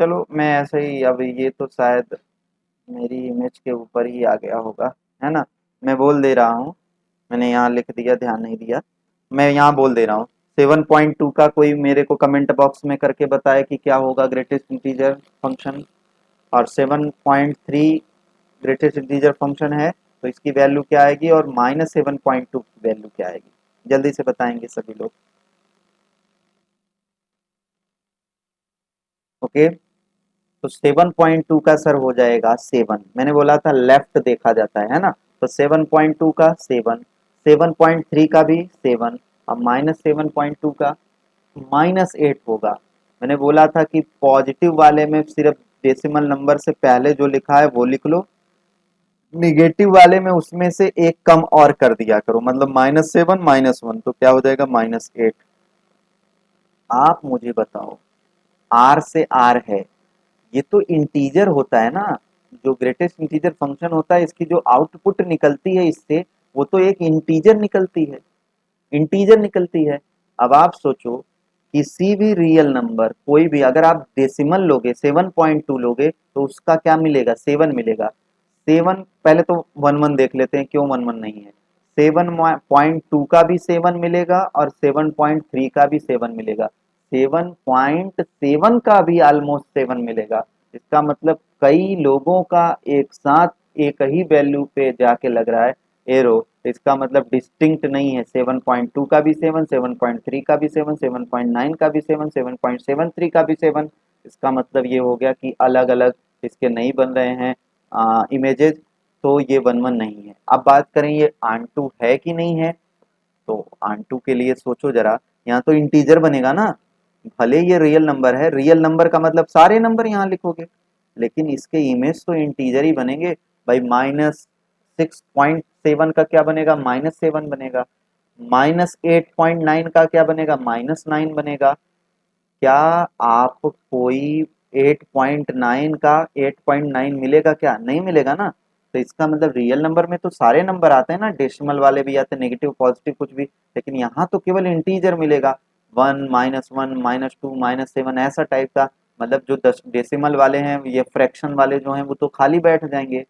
चलो मैं ऐसे ही, अब ये तो शायद मेरी इमेज के ऊपर ही आ गया होगा, है ना। मैं बोल दे रहा हूँ, मैंने यहाँ लिख दिया, ध्यान नहीं दिया। मैं यहाँ बोल दे रहा हूँ, 7.2 का कोई मेरे को कमेंट बॉक्स में करके बताए कि क्या होगा ग्रेटेस्ट इंटीजर फंक्शन। और 7.3 ग्रेटेस्ट इंटीजर फंक्शन है, तो इसकी वैल्यू क्या आएगी, और -7.2 की वैल्यू क्या आएगी? जल्दी से बताएंगे सभी लोग। ओके, तो 7.2 का सर हो जाएगा 7, मैंने बोला था लेफ्ट देखा जाता है ना। तो 7.2 का 7, 7.3 का भी 7, अब -7.2 का -8 होगा। मैंने बोला था कि पॉजिटिव वाले में सिर्फ डेसिमल नंबर से पहले जो लिखा है वो लिख लो, निगेटिव वाले में उसमें से एक कम और कर दिया करो, मतलब -7 -1, तो क्या हो जाएगा -8। आप मुझे बताओ, आर से आर है, ये तो इंटीजर होता है ना। जो ग्रेटेस्ट इंटीजर फंक्शन होता है, इसकी जो आउटपुट निकलती है इससे, वो तो एक इंटीजर निकलती है, इंटीजर निकलती है। अब आप सोचो, किसी भी रियल नंबर, कोई भी, अगर आप डेसिमल लोगे 7.2 लोगे तो उसका क्या मिलेगा? 7 मिलेगा। 7, पहले तो 11 देख लेते हैं, क्यों 11 नहीं है। 7.2 का भी 7 मिलेगा और 7.3 का भी 7 मिलेगा, 7.7 का भी ऑलमोस्ट 7 मिलेगा। इसका मतलब कई लोगों का एक साथ एक ही वैल्यू पे जाके लग रहा है एरो, इसका मतलब डिस्टिंक्ट नहीं है। 7.2 का भी 7, 7.3 का भी 7, 7.9 का भी 7, 7.73 का भी 7। इसका मतलब ये हो गया कि अलग अलग इसके नहीं बन रहे हैं इमेजेस, तो ये 1 1 नहीं है। अब बात करें ये आंटू है कि नहीं है, तो आंटू के लिए सोचो जरा, यहाँ तो इंटीजर बनेगा ना। भले ये रियल नंबर है, रियल नंबर का मतलब सारे नंबर यहाँ लिखोगे, लेकिन इसके इमेज तो इंटीजर ही बनेंगे। भाई -6.7 का क्या बनेगा? -7 बनेगा। -8.9 का क्या बनेगा? -9 बनेगा। क्या आप कोई 8.9 का 8.9 मिलेगा? क्या नहीं मिलेगा ना। तो इसका मतलब रियल नंबर में तो सारे नंबर आते हैं ना, डेसिमल वाले भी आते हैं, नेगेटिव पॉजिटिव कुछ भी, लेकिन यहाँ तो केवल इंटीजर मिलेगा। 1 -1 -2 -7 ऐसा टाइप का। मतलब जो 10 डेसिमल वाले हैं, ये फ्रैक्शन वाले जो हैं, वो तो खाली बैठ जाएंगे।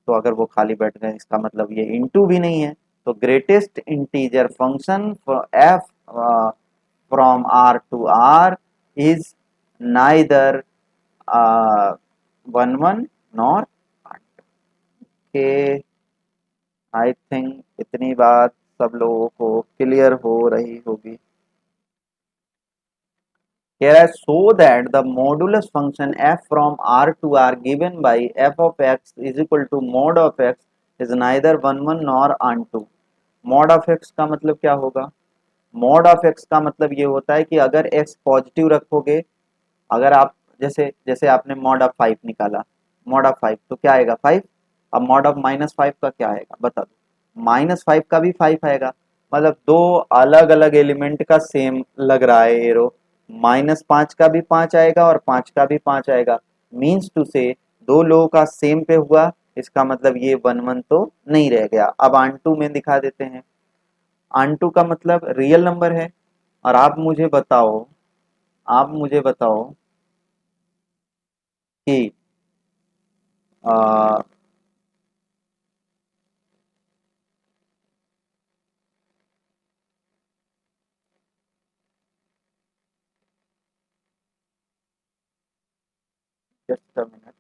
तो अगर वो खाली बैठ गए, इसका मतलब ये इंटू भी नहीं है। तो greatest integer function F from R to R is neither 1 1 nor के। आई थिंक इतनी बात सब लोगों को क्लियर हो रही होगी। कह रहा है so that the modulus function F from R to R given by F of x is equal to mod of x is neither 1 1 nor onto. Mod of X का मतलब क्या होगा? मॉड ऑफ एक्स का मतलब ये होता है कि अगर एक्स पॉजिटिव रखोगे, अगर आप जैसे जैसे आपने मॉड ऑफ 5 निकाला, मॉड ऑफ 5 तो क्या आएगा? 5। अब मॉड ऑफ -5 का क्या आएगा बता दो? -5 का भी 5 आएगा। मतलब दो अलग अलग एलिमेंट का सेम लग रहा है एरो। -5 का भी 5 आएगा और 5 का भी 5 आएगा। मीन्स टू से दो लोगों का सेम पे हुआ, इसका मतलब ये 1 1 तो नहीं रह गया। अब आंटू में दिखा देते हैं। आंटू का मतलब रियल नंबर है। और आप मुझे बताओ, आप मुझे बताओ कि आ, just a minute,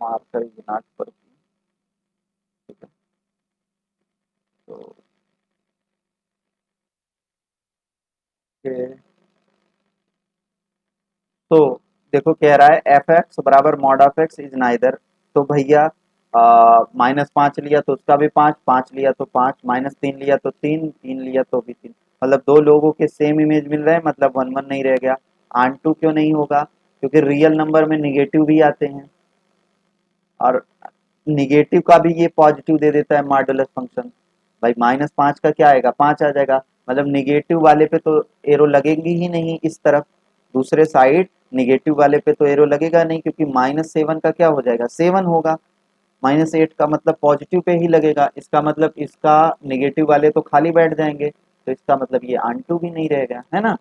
marker is not working. ठीक है, तो ये तो देखो कह रहा है एफ एक्स बराबर mod of x is neither. तो भैया -5 लिया तो उसका भी 5, 5 लिया तो 5, -3 लिया तो 3, 3 लिया तो भी 3। मतलब दो लोगों के सेम इमेज मिल रहे हैं, मतलब 1 1 नहीं रह गया। आन टू क्यों नहीं होगा? क्योंकि रियल नंबर में निगेटिव भी आते हैं, और निगेटिव का भी ये पॉजिटिव दे देता है मॉडुलस फंक्शन। भाई -5 का क्या आएगा? 5 आ जाएगा। मतलब निगेटिव वाले पे तो एरो लगेगी ही नहीं इस तरफ, दूसरे साइड निगेटिव वाले पे तो एरो लगेगा नहीं, क्योंकि -7 का क्या हो जाएगा? 7 होगा। -8 का मतलब पॉजिटिव पे ही लगेगा, इसका मतलब इसका निगेटिव वाले तो खाली बैठ जाएंगे, तो इसका मतलब ये आंटू भी नहीं रहेगा, है ना।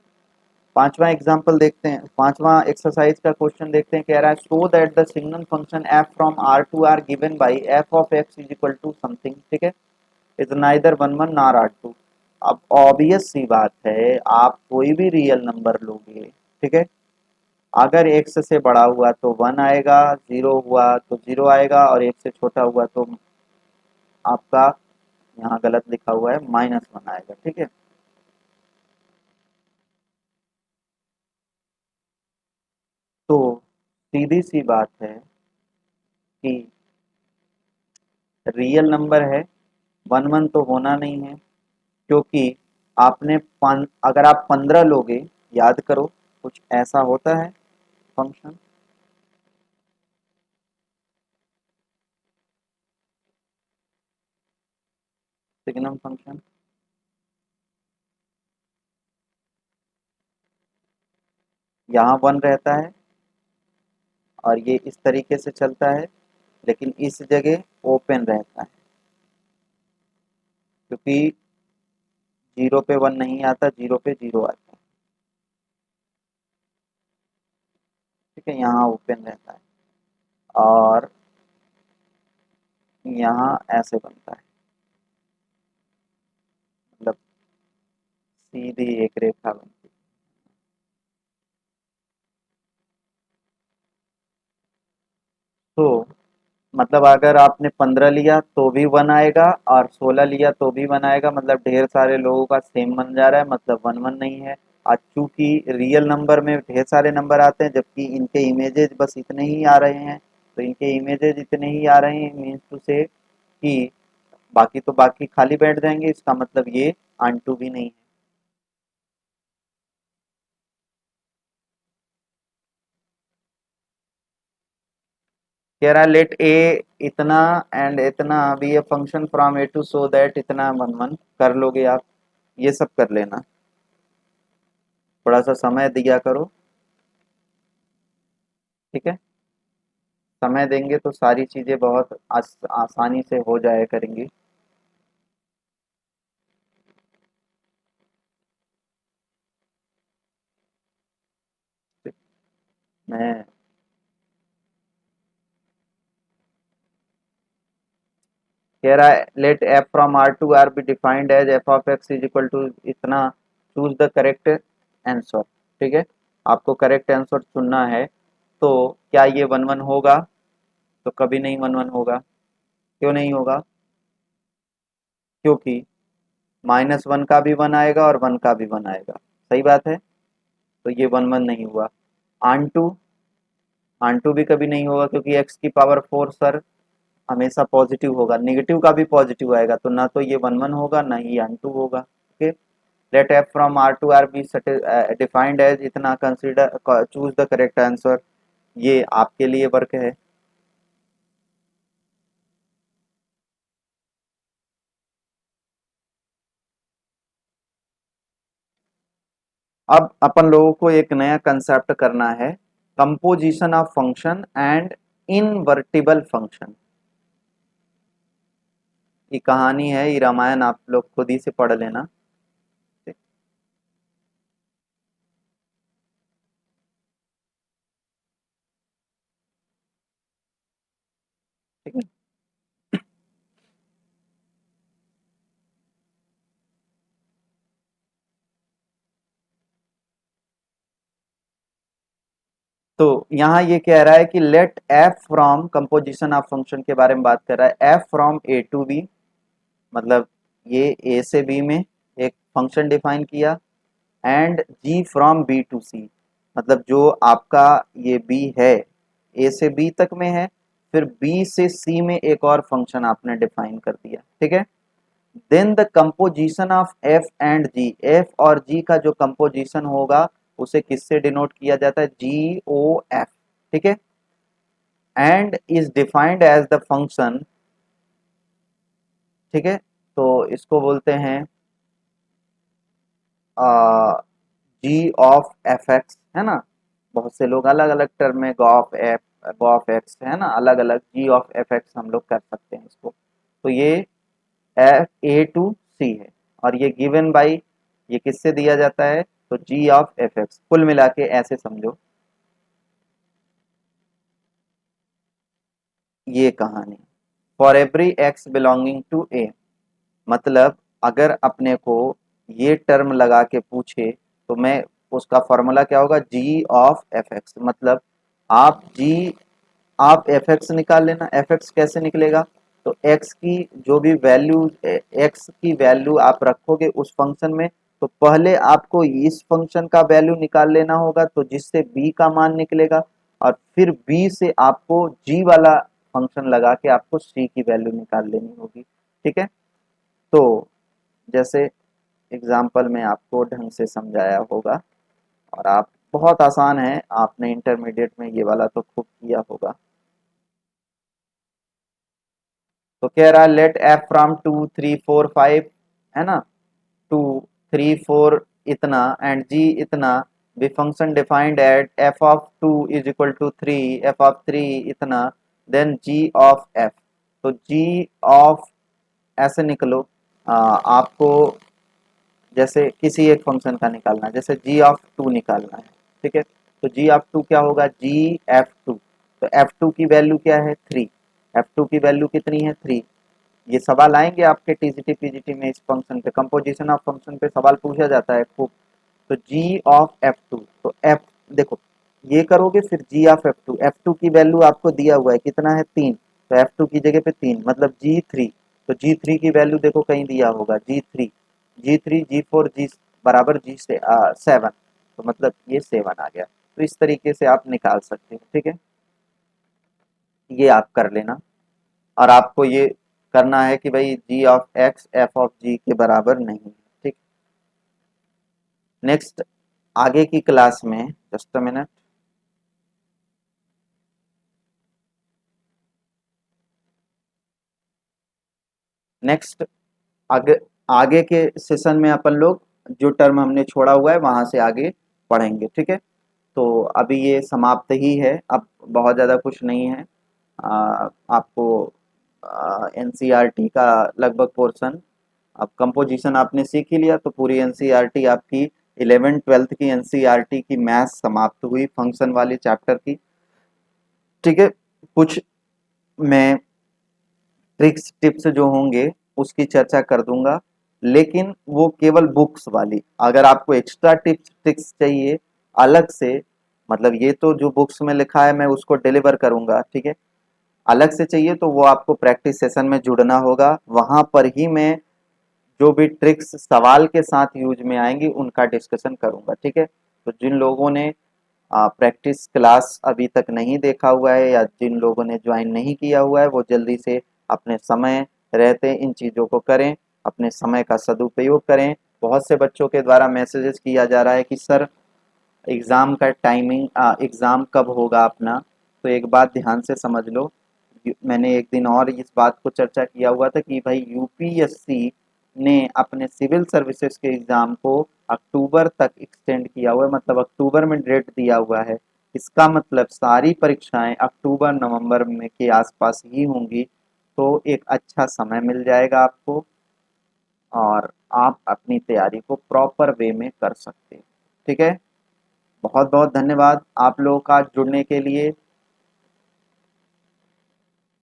पांचवा एग्जाम्पल देखते हैं, पांचवा एक्सरसाइज का क्वेश्चन देखते हैं। कह रहा है show that the signal function F from R to R given by F of x is equal to something. ठीक है, is neither 1 1 nor onto. अब ऑब्वियस सी बात है, आप कोई भी रियल नंबर लोगे, ठीक है, अगर एक्स से बड़ा हुआ तो 1 आएगा, 0 हुआ तो 0 आएगा, और एक से छोटा हुआ तो आपका यहाँ गलत लिखा हुआ है -1 आएगा। ठीक है, तो सीधी सी बात है कि रियल नंबर है, 1 1 तो होना नहीं है, क्योंकि अगर आप 15 लोगे, याद करो कुछ ऐसा होता है फंक्शन, सिग्नम फंक्शन, यहाँ 1 रहता है और ये इस तरीके से चलता है, लेकिन इस जगह ओपन रहता है, क्योंकि 0 पे 1 नहीं आता, 0 पे 0 आता है। ठीक है, यहाँ ओपन रहता है, और यहाँ ऐसे बनता है, मतलब सीधी एक रेखा बनती है। तो मतलब अगर आपने 15 लिया तो भी 1 आएगा, और 16 लिया तो भी 1 आएगा, मतलब ढेर सारे लोगों का सेम बन जा रहा है, मतलब 1 1 नहीं है। और चूंकि रियल नंबर में ढेर सारे नंबर आते हैं, जबकि इनके इमेजेस बस इतने ही आ रहे हैं, तो इनके इमेजेस इतने ही आ रहे हैं मीन्स टू से कि बाकी तो बाकी खाली बैठ जाएंगे, इसका मतलब ये आंटू भी नहीं है। कह रहा है लेट ए इतना एंड इतना be a function from A to so that इतना 1 1 कर लोगे आप, ये सब कर लेना, थोड़ा सा समय दिया करो। ठीक है, समय देंगे तो सारी चीजें बहुत आसानी से हो जाया करेंगी। मैं कह रहा है let F from R to R be defined as F of x is equal to इतना, चूज द करेक्ट आंसर। ठीक है, आपको करेक्ट आंसर चुनना है। तो क्या ये 1 1 होगा? तो कभी नहीं 1 1 होगा। क्यों नहीं होगा? क्योंकि -1 का भी 1 आएगा और 1 का भी 1 आएगा, सही बात है, तो ये 1 1 नहीं हुआ। आन टू, आन टू भी कभी नहीं होगा, क्योंकि एक्स की पावर 4 सर हमेशा पॉजिटिव होगा, नेगेटिव का भी पॉजिटिव आएगा, तो ना तो ये 1 1 होगा ना ही आन टू होगा। Okay, let F from R to R be defined as इतना, consider choose the correct answer, ये आपके लिए वर्क है। अब अपन लोगों को एक नया कंसेप्ट करना है, composition of function and invertible function. ये कहानी है, ये रामायण, आप लोग खुद ही से पढ़ लेना। ठीक है, तो यहाँ ये कह रहा है कि let F from composition of function के बारे में बात कर रहा है। F from A to B, मतलब ये ए से बी में एक फंक्शन डिफाइन किया, and g from B to C, मतलब जो आपका ये बी है ए से बी तक में है, फिर बी से सी में एक और फंक्शन आपने डिफाइन कर दिया, ठीक है। Then the composition of F and G, F और जी का जो कंपोजिशन होगा उसे किससे डिनोट किया जाता है, जी ओ एफ, ठीक है। And is defined as the function, ठीक है। तो इसको बोलते हैं जी ऑफ एफ एक्स, है ना। बहुत से लोग अलग अलग टर्म में गॉ ऑफ एक्स, है ना, अलग अलग जी ऑफ एफ एक्स हम लोग कर सकते हैं इसको। तो ये एफ ए टू सी है, और ये गिवन बाई, ये किससे दिया जाता है, तो जी ऑफ एफ एक्स। कुल मिला के ऐसे समझो ये कहानी। For every x belonging to A, मतलब अगर अपने को ये टर्म लगा के पूछे तो मैं उसका फॉर्मूला क्या होगा, जी ऑफ एफ एक्स, मतलब आप जी आप एफ एक्स निकाल लेना। एफ एक्स कैसे निकलेगा, तो एक्स की जो भी वैल्यू, एक्स की वैल्यू आप रखोगे उस फंक्शन में, तो पहले आपको इस फंक्शन का वैल्यू निकाल लेना होगा, तो जिससे बी का मान निकलेगा, और फिर बी से आपको जी वाला फंक्शन लगा के आपको सी की वैल्यू निकाल लेनी होगी, ठीक है। तो जैसे एग्जाम्पल में आपको ढंग से समझाया होगा, और आप, बहुत आसान है, आपने इंटरमीडिएट में ये वाला तो खूब किया होगा। तो कह रहा है लेट एफ फ्रॉम 2 3 4 5, है ना, 2 3 4 इतना एंड जी इतना, be function defined at F of 2 = 3, F of 3 इतना, देन जी ऑफ एफ। तो जी ऑफ, ऐसे निकलो, आपको जैसे किसी एक फंक्शन का निकालना है, जैसे जी ऑफ 2 निकालना है, ठीक है। तो जी ऑफ 2 क्या होगा, जी एफ टू। तो एफ टू की वैल्यू क्या है, 3। एफ टू की वैल्यू कितनी है, 3। ये सवाल आएंगे आपके टीजीटी पीजीटी में, इस फंक्शन पे, कंपोजिशन ऑफ फंक्शन पे सवाल पूछा जाता है खूब। तो जी ऑफ एफ टू, तो एफ, देखो ये करोगे फिर g of f two, f two की वैल्यू आपको दिया हुआ है कितना है, 3, तो एफ टू की जगह पे 3, मतलब जी थ्री। तो जी थ्री की वैल्यू देखो कहीं दिया होगा, जी थ्री जी फोर जी बराबर जी से 7, तो मतलब ये 7 आ गया। तो इस तरीके से आप निकाल सकते हो, ठीक है। ये आप कर लेना, और आपको ये करना है कि भाई जी ऑफ एक्स एफ ऑफ जी के बराबर नहीं है, ठीक। नेक्स्ट, आगे की क्लास में, जस्ट अ मिनट, नेक्स्ट, आगे आगे के सेशन में अपन लोग जो टर्म हमने छोड़ा हुआ है वहां से आगे पढ़ेंगे, ठीक है। तो अभी ये समाप्त ही है, अब बहुत ज़्यादा कुछ नहीं है। आपको एनसीईआरटी का लगभग पोर्शन, अब कंपोजिशन आपने सीख ही लिया, तो पूरी एनसीईआरटी आपकी 11th 12th की एनसीईआरटी की मैथ्स समाप्त हुई, फंक्शन वाली चैप्टर की, ठीक है। कुछ मैं ट्रिक्स टिप्स जो होंगे उसकी चर्चा कर दूंगा, लेकिन वो केवल बुक्स वाली। अगर आपको एक्स्ट्रा टिप्स ट्रिक्स चाहिए अलग से, मतलब ये तो जो बुक्स में लिखा है मैं उसको डिलीवर करूंगा, ठीक है। अलग से चाहिए तो वो आपको प्रैक्टिस सेशन में जुड़ना होगा, वहां पर ही मैं जो भी ट्रिक्स सवाल के साथ यूज में आएंगी उनका डिस्कशन करूंगा, ठीक है। तो जिन लोगों ने प्रैक्टिस क्लास अभी तक नहीं देखा हुआ है, या जिन लोगों ने ज्वाइन नहीं किया हुआ है, वो जल्दी से अपने समय रहते इन चीज़ों को करें, अपने समय का सदुपयोग करें। बहुत से बच्चों के द्वारा मैसेजेस किया जा रहा है कि सर एग्ज़ाम का टाइमिंग, एग्ज़ाम कब होगा अपना, तो एक बात ध्यान से समझ लो। मैंने एक दिन और इस बात को चर्चा किया हुआ था कि भाई यूपीएससी ने अपने सिविल सर्विसेज के एग्ज़ाम को अक्टूबर तक एक्सटेंड किया हुआ है, मतलब अक्टूबर में डेट दिया हुआ है। इसका मतलब सारी परीक्षाएं अक्टूबर नवंबर में के आसपास ही होंगी, तो एक अच्छा समय मिल जाएगा आपको, और आप अपनी तैयारी को प्रॉपर वे में कर सकते हैं, ठीक है। बहुत बहुत धन्यवाद आप लोगों का जुड़ने के लिए।